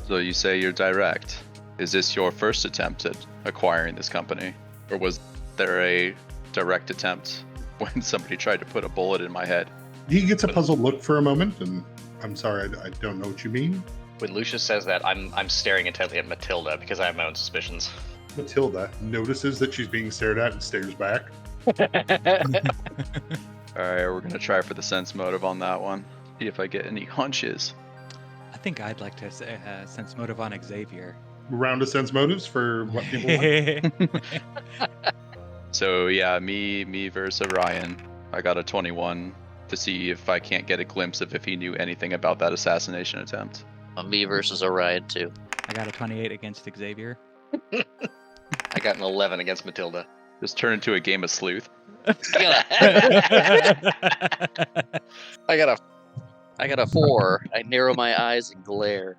so you say you're direct. Is this your first attempt at acquiring this company? Or was there a direct attempt when somebody tried to put a bullet in my head? He gets a puzzled look for a moment, and I'm sorry, I don't know what you mean. When Lucius says that, I'm staring intently at Matilda because I have my own suspicions. Matilda notices that she's being stared at and stares back. Alright, we're gonna try for the sense motive on that one. See if I get any hunches. I think I'd like to sense motive on Xavier. Round of sense motives for what people want. So yeah, me versus Orion. I got a 21 to see if I can't get a glimpse of if he knew anything about that assassination attempt. Me versus Orion, too. I got a 28 against Xavier. I got an 11 against Matilda. Just turn into a game of sleuth. I got a 4. I narrow my eyes and glare.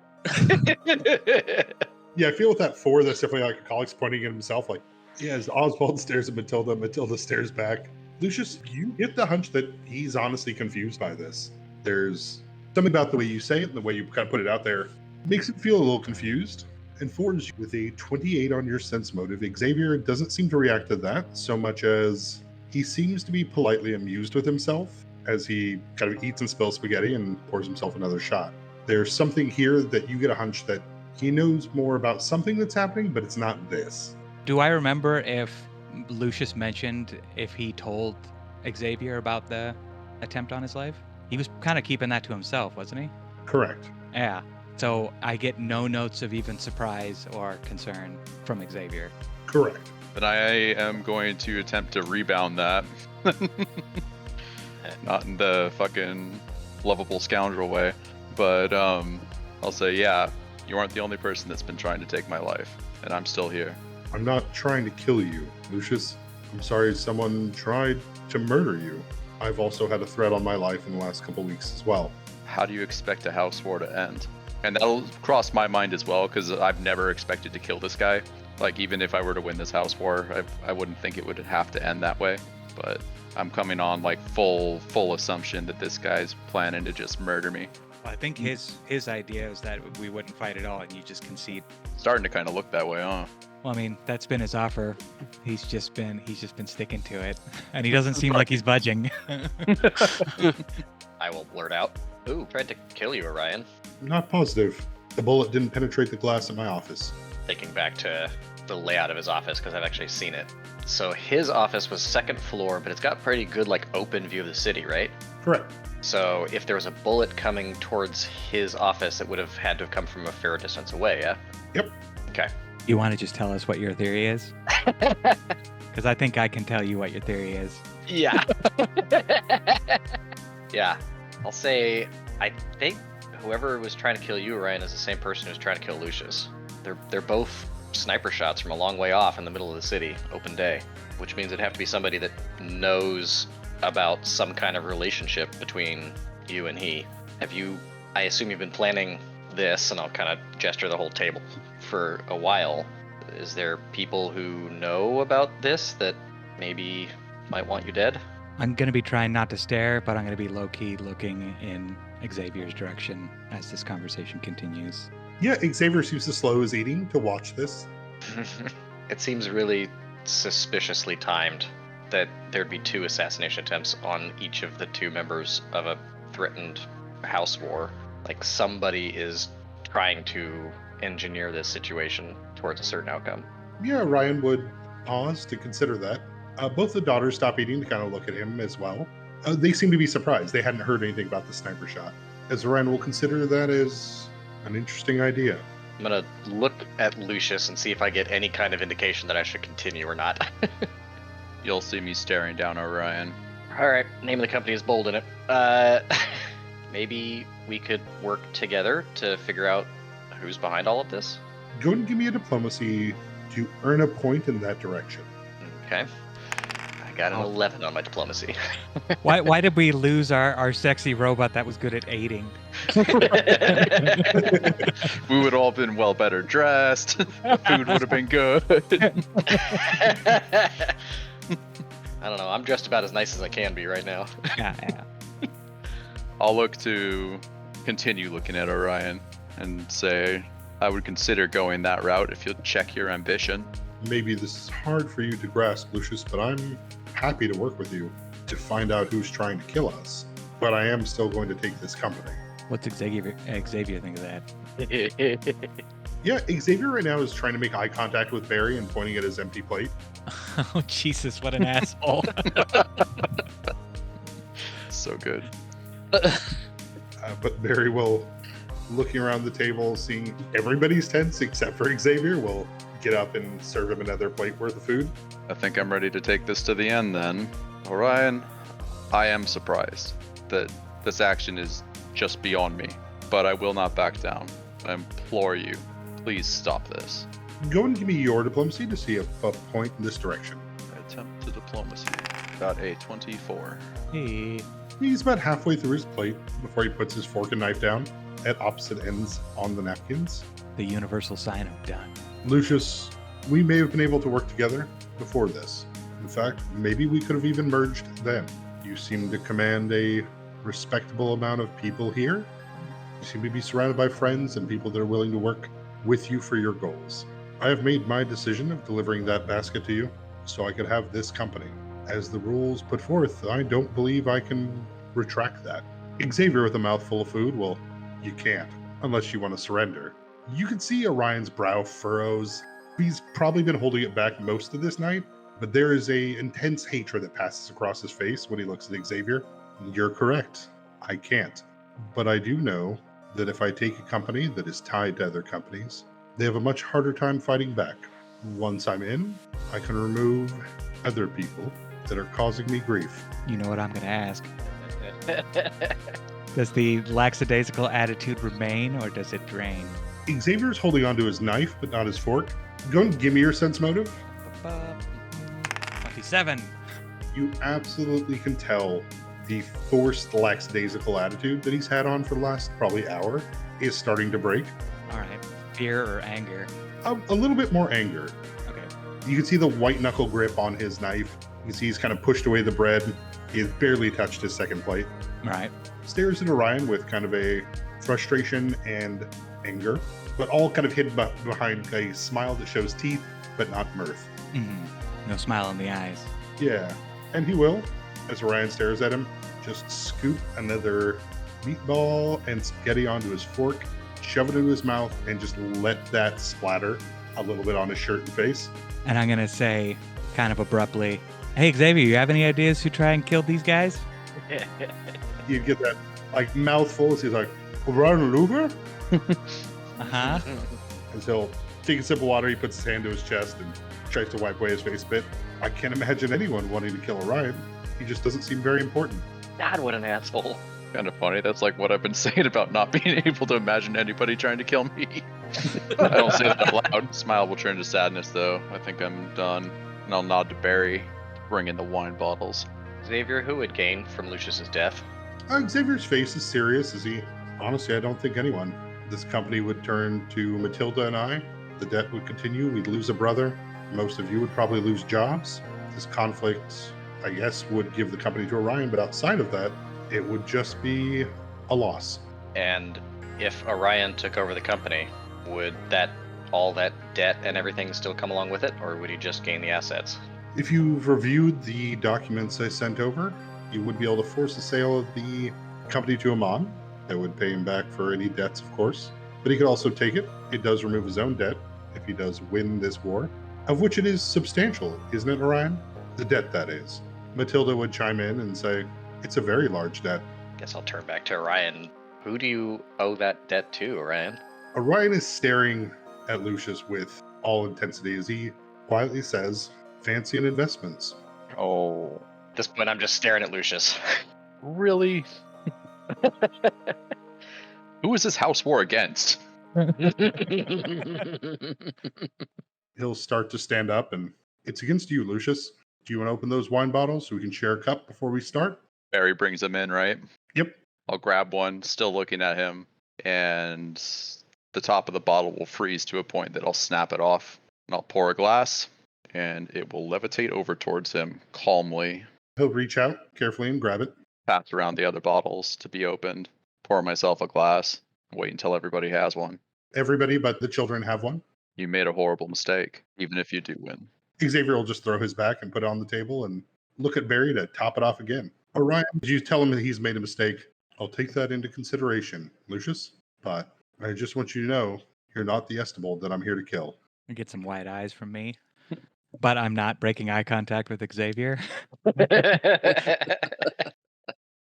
Yeah, I feel with that 4, that's definitely like a colleague's pointing at himself. Like, yeah, as Oswald stares at Matilda, Matilda stares back. Lucius, you get the hunch that he's honestly confused by this. There's something about the way you say it and the way you kind of put it out there makes him feel a little confused. And Forge, with a 28 on your sense motive, Xavier doesn't seem to react to that so much as he seems to be politely amused with himself as he kind of eats and spills spaghetti and pours himself another shot. There's something here that you get a hunch that he knows more about something that's happening, but it's not this. Do I remember if Lucius mentioned if he told Xavier about the attempt on his life? He was kind of keeping that to himself, wasn't he? Correct. Yeah. So I get no notes of even surprise or concern from Xavier. Correct. Then I am going to attempt to rebound that. Not in the fucking lovable scoundrel way, but I'll say, yeah, you aren't the only person that's been trying to take my life, and I'm still here. I'm not trying to kill you, Lucius. I'm sorry someone tried to murder you. I've also had a threat on my life in the last couple weeks as well. How do you expect a house war to end? And that'll cross my mind as well, because I've never expected to kill this guy. Like, even if I were to win this house war, I wouldn't think it would have to end that way. But I'm coming on like full assumption that this guy's planning to just murder me. I think his idea is that we wouldn't fight at all and you just concede. Starting to kind of look that way, huh? Well, I mean, that's been his offer. He's just been sticking to it, and he doesn't seem like he's budging. I will blurt out, "Ooh, tried to kill you, Orion." I'm not positive. The bullet didn't penetrate the glass at my office. Thinking back to the layout of his office, because I've actually seen it. So his office was second floor, but it's got pretty good like open view of the city, right? Correct. So if there was a bullet coming towards his office, it would have had to have come from a fair distance away, yeah? Yep. Okay. You want to just tell us what your theory is? Because I think I can tell you what your theory is. Yeah. Yeah. I'll say, I think whoever was trying to kill you, Orion, is the same person who's trying to kill Lucius. They're both sniper shots from a long way off in the middle of the city, open day, which means it'd have to be somebody that knows about some kind of relationship between you and he. I assume you've been planning this, and I'll kind of gesture the whole table, for a while. Is there people who know about this that maybe might want you dead? I'm going to be trying not to stare, but I'm going to be low-key looking in Xavier's direction as this conversation continues. Yeah, Xavier seems to slow his eating to watch this. It seems really suspiciously timed that there'd be 2 assassination attempts on each of the 2 members of a threatened house war. Like, somebody is trying to engineer this situation towards a certain outcome. Yeah, Ryan would pause to consider that. Both the daughters stop eating to kind of look at him as well. They seem to be surprised. They hadn't heard anything about the sniper shot. As Ryan will consider that as an interesting idea. I'm gonna look at Lucius and see if I get any kind of indication that I should continue or not. You'll see me staring down Orion. Alright, name of the company is bold in it. Maybe we could work together to figure out who's behind all of this? Go and give me a diplomacy to earn a point in that direction. Okay. I got an Oh. 11 on my diplomacy. Why did we lose our sexy robot that was good at aiding? We would all been well better dressed. The food would have been good. I don't know. I'm dressed about as nice as I can be right now. Yeah. I'll look to continue looking at Orion and say, I would consider going that route if you'll check your ambition. Maybe this is hard for you to grasp, Lucius, but I'm happy to work with you to find out who's trying to kill us. But I am still going to take this company. What's Xavier think of that? Yeah, Xavier right now is trying to make eye contact with Barry and pointing at his empty plate. Oh, Jesus, what an asshole. So good. But Barry will, looking around the table, seeing everybody's tense except for Xavier, will get up and serve him another plate worth of food. I think I'm ready to take this to the end then. Orion, I am surprised that this action is just beyond me, but I will not back down. I implore you, please stop this. Go and give me your diplomacy to see a point in this direction. Attempt to diplomacy. Got a 24. Hey. He's about halfway through his plate before he puts his fork and knife down at opposite ends on the napkins. The universal sign of done. Lucius, we may have been able to work together before this. In fact, maybe we could have even merged then. You seem to command a respectable amount of people here. You seem to be surrounded by friends and people that are willing to work with you for your goals. I have made my decision of delivering that basket to you so I could have this company. As the rules put forth, I don't believe I can retract that. Xavier with a mouthful of food, well, you can't, unless you want to surrender. You can see Orion's brow furrows. He's probably been holding it back most of this night, but there is a intense hatred that passes across his face when he looks at Xavier. You're correct. I can't. But I do know that if I take a company that is tied to other companies, they have a much harder time fighting back. Once I'm in, I can remove other people that are causing me grief. You know what I'm going to ask. Does the lackadaisical attitude remain or does it drain? Xavier's holding onto his knife, but not his fork. Go and give me your sense motive. 27. You absolutely can tell the forced lackadaisical attitude that he's had on for the last probably hour is starting to break. All right. Fear or anger? A little bit more anger. Okay. You can see the white knuckle grip on his knife. You can see he's kind of pushed away the bread. He has barely touched his second plate. All right. Stares at Orion with kind of a frustration and anger, but all kind of hidden behind a smile that shows teeth, but not mirth. No smile in the eyes. Yeah, and he will, as Orion stares at him, just scoop another meatball and spaghetti onto his fork, shove it into his mouth, and just let that splatter a little bit on his shirt and face. And I'm going to say, kind of abruptly, hey, Xavier, you have any ideas who try and kill these guys? You get that like mouthful as he's like, Orion Luger? Uh-huh. And so he'll take a sip of water, he puts his hand to his chest and tries to wipe away his face a bit. I can't imagine anyone wanting to kill Orion. He just doesn't seem very important. God, what an asshole. Kind of funny. That's like what I've been saying about not being able to imagine anybody trying to kill me. I don't say that out loud. Smile will turn to sadness, though. I think I'm done. And I'll nod to Barry, bring in the wine bottles. Xavier, who would gain from Lucius's death? Xavier's face is serious as he, honestly, I don't think anyone. This company would turn to Matilda and I. The debt would continue. We'd lose a brother. Most of you would probably lose jobs. This conflict, I guess, would give the company to Orion, but outside of that, it would just be a loss. And if Orion took over the company, would all that debt and everything still come along with it, or would he just gain the assets? If you've reviewed the documents I sent over, you would be able to force the sale of the company to Amon. That would pay him back for any debts, of course. But he could also take it. It does remove his own debt if he does win this war, of which it is substantial, isn't it, Orion? The debt, that is. Matilda would chime in and say, it's a very large debt. Guess I'll turn back to Orion. Who do you owe that debt to, Orion? Orion is staring at Lucius with all intensity as he quietly says, fancy and investments. Oh, At this point, I'm just staring at Lucius. really? Who is this house war against? He'll start to stand up and It's against you, Lucius. Do you want to open those wine bottles so we can share a cup before we start? Barry brings them in, right? Yep. I'll grab one, still looking at him, and the top of the bottle will freeze to a point that I'll snap it off. And I'll pour a glass, and it will levitate over towards him calmly. He'll reach out carefully and grab it. Pass around the other bottles to be opened. Pour myself a glass. Wait until everybody has one. Everybody but the children have one. You made a horrible mistake, even if you do win. Xavier will just throw his back and put it on the table and look at Barry to top it off again. Orion, did you tell him that he's made a mistake? I'll take that into consideration, Lucius. But I just want you to know you're not the Estable that I'm here to kill. You get some wide eyes from me. But I'm not breaking eye contact with Xavier. But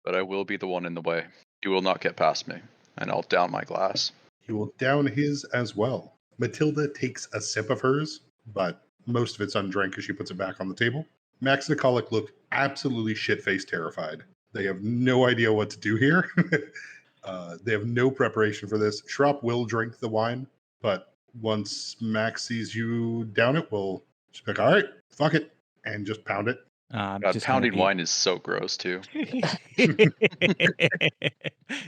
I will be the one in the way. You will not get past me, and I'll down my glass. He will down his as well. Matilda takes a sip of hers, but most of it's undrank as she puts it back on the table. Max and Colic look absolutely shit-faced terrified. They have no idea what to do here. They have no preparation for this. Schropp will drink the wine, but once Max sees you down it, we'll just be like, all right, fuck it, and just pound it. God, Just pounding wine is so gross, too.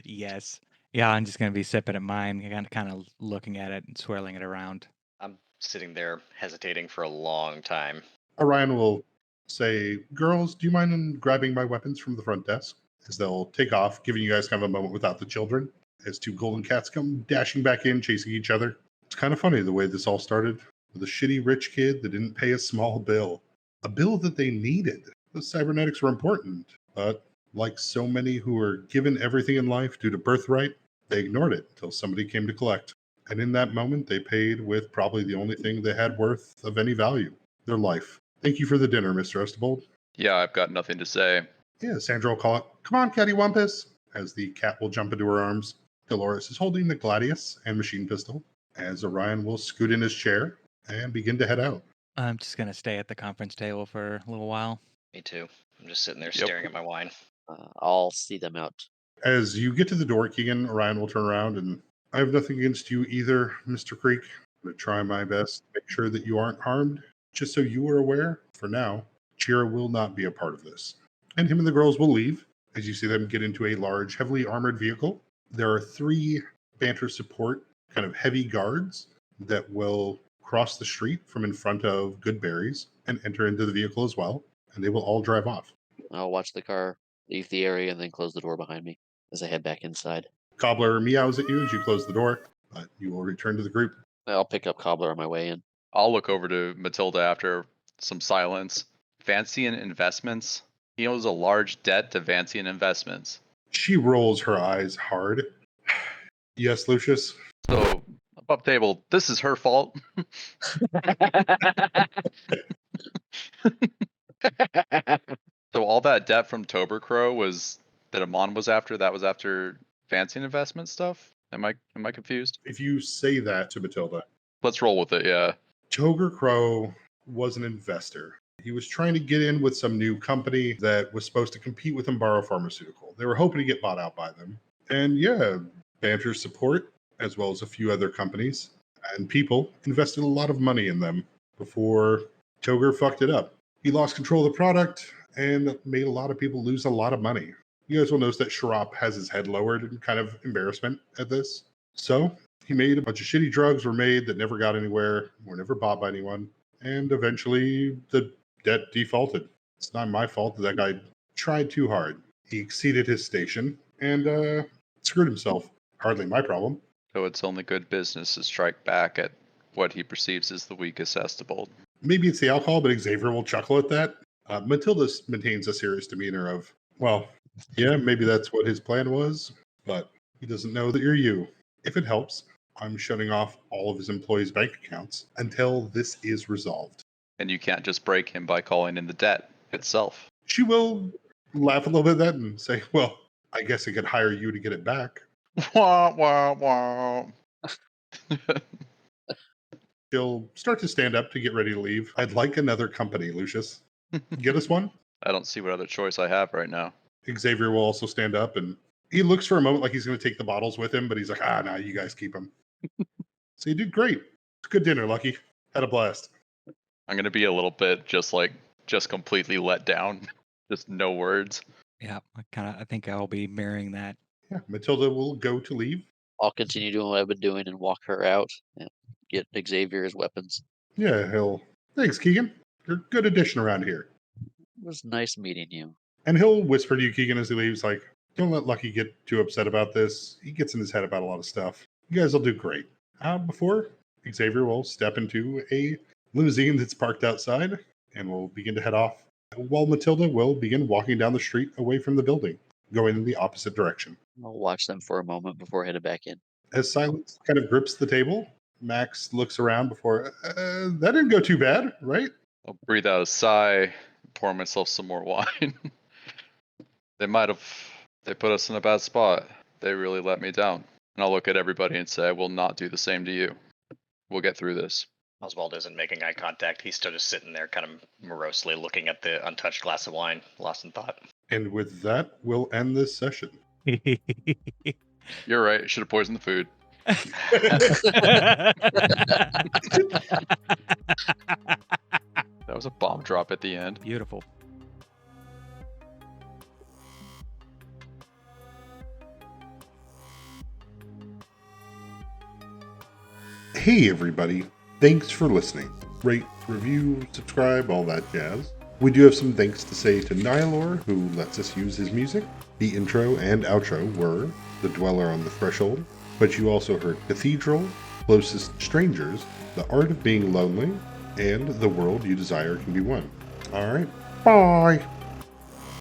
Yes. Yeah, I'm just going to be sipping at mine, kind of looking at it and swirling it around. I'm sitting there hesitating for a long time. Orion will say, girls, do you mind grabbing my weapons from the front desk? As they'll take off, giving you guys kind of a moment without the children, as two golden cats come dashing back in, chasing each other. It's kind of funny the way this all started, with a shitty rich kid that didn't pay a small bill. A bill that they needed. The cybernetics were important, but like so many who were given everything in life due to birthright, they ignored it until somebody came to collect. And in that moment, they paid with probably the only thing they had worth of any value, their life. Thank you for the dinner, Mr. Estable. Yeah, I've got nothing to say. Yeah, Sandra will call it, come on, Cattywampus, as the cat will jump into her arms. Dolores is holding the gladius and machine pistol, as Orion will scoot in his chair and begin to head out. I'm just going to stay at the conference table for a little while. Me too. I'm just sitting there Yep. staring at my wine. I'll see them out. As you get to the door, Keegan, Orion will turn around, and I have nothing against you either, Mr. Creek. I'm going to try my best to make sure that you aren't harmed. Just so you are aware, for now, Chira will not be a part of this. And him and the girls will leave, as you see them get into a large, heavily armored vehicle. There are 3 Banter support, kind of heavy guards that will cross the street from in front of Goodberry's and enter into the vehicle as well, and they will all drive off. I'll watch the car leave the area and then close the door behind me as I head back inside. Cobbler meows at you as you close the door, but you will return to the group. I'll pick up Cobbler on my way in. I'll look over to Matilda after some silence. Vancian Investments? He owes a large debt to Vancian Investments. She rolls her eyes hard. Yes, Lucius? So, above table, this is her fault. So all that debt from Tobercrow was that Amon was after, that was after Vancian Investment stuff? Am I confused? If you say that to Matilda, Let's roll with it, yeah. Toger Crow was an investor. He was trying to get in with some new company that was supposed to compete with Embaro Pharmaceutical. They were hoping to get bought out by them. And yeah, Banter's support, as well as a few other companies and people, invested a lot of money in them before Toger fucked it up. He lost control of the product and made a lot of people lose a lot of money. You guys will notice that Schropp has his head lowered in kind of embarrassment at this. So he made a bunch of shitty drugs were made that never got anywhere, were never bought by anyone, and eventually the debt defaulted. It's not my fault that guy tried too hard. He exceeded his station and screwed himself. Hardly my problem. So it's only good business to strike back at what he perceives as the weakest Estable. Maybe it's the alcohol, but Xavier will chuckle at that. Matilda maintains a serious demeanor of, well, yeah, maybe that's what his plan was, but he doesn't know that you're you. If it helps, I'm shutting off all of his employees' bank accounts until this is resolved. And you can't just break him by calling in the debt itself. She will laugh a little bit at that and say, well, I guess I could hire you to get it back. Wah, wah, wah. She'll start to stand up to get ready to leave. I'd like another company, Lucius. Get us one? I don't see what other choice I have right now. Xavier will also stand up, and he looks for a moment like he's going to take the bottles with him, but he's like, no, you guys keep them. So you did great. It's a good dinner, Lucky. Had a blast. I'm gonna be a little bit just completely let down. Just no words. Yeah, I think I'll be mirroring that. Yeah, Matilda will go to leave. I'll continue doing what I've been doing and walk her out and get Xavier's weapons. Yeah, he'll. Thanks, Keegan. You're a good addition around here. It was nice meeting you. And he'll whisper to you, Keegan, as he leaves, like, don't let Lucky get too upset about this. He gets in his head about a lot of stuff. You guys will do great. Before, Xavier will step into a limousine that's parked outside and will begin to head off, while Matilda will begin walking down the street away from the building, going in the opposite direction. I'll watch them for a moment before heading back in. As silence kind of grips the table, Max looks around before, that didn't go too bad, right? I'll breathe out a sigh, pour myself some more wine. They put us in a bad spot. They really let me down. And I'll look at everybody and say, I will not do the same to you. We'll get through this. Oswald isn't making eye contact. He's still just sitting there kind of morosely looking at the untouched glass of wine, lost in thought. And with that, we'll end this session. You're right. Should have poisoned the food. That was a bomb drop at the end. Beautiful. Hey everybody, thanks for listening. Rate, review, subscribe, all that jazz. We do have some thanks to say to Nihilor, who lets us use his music. The intro and outro were The Dweller on the Threshold, but you also heard Cathedral, Closest Strangers, The Art of Being Lonely, and The World You Desire Can Be Won. Alright, bye!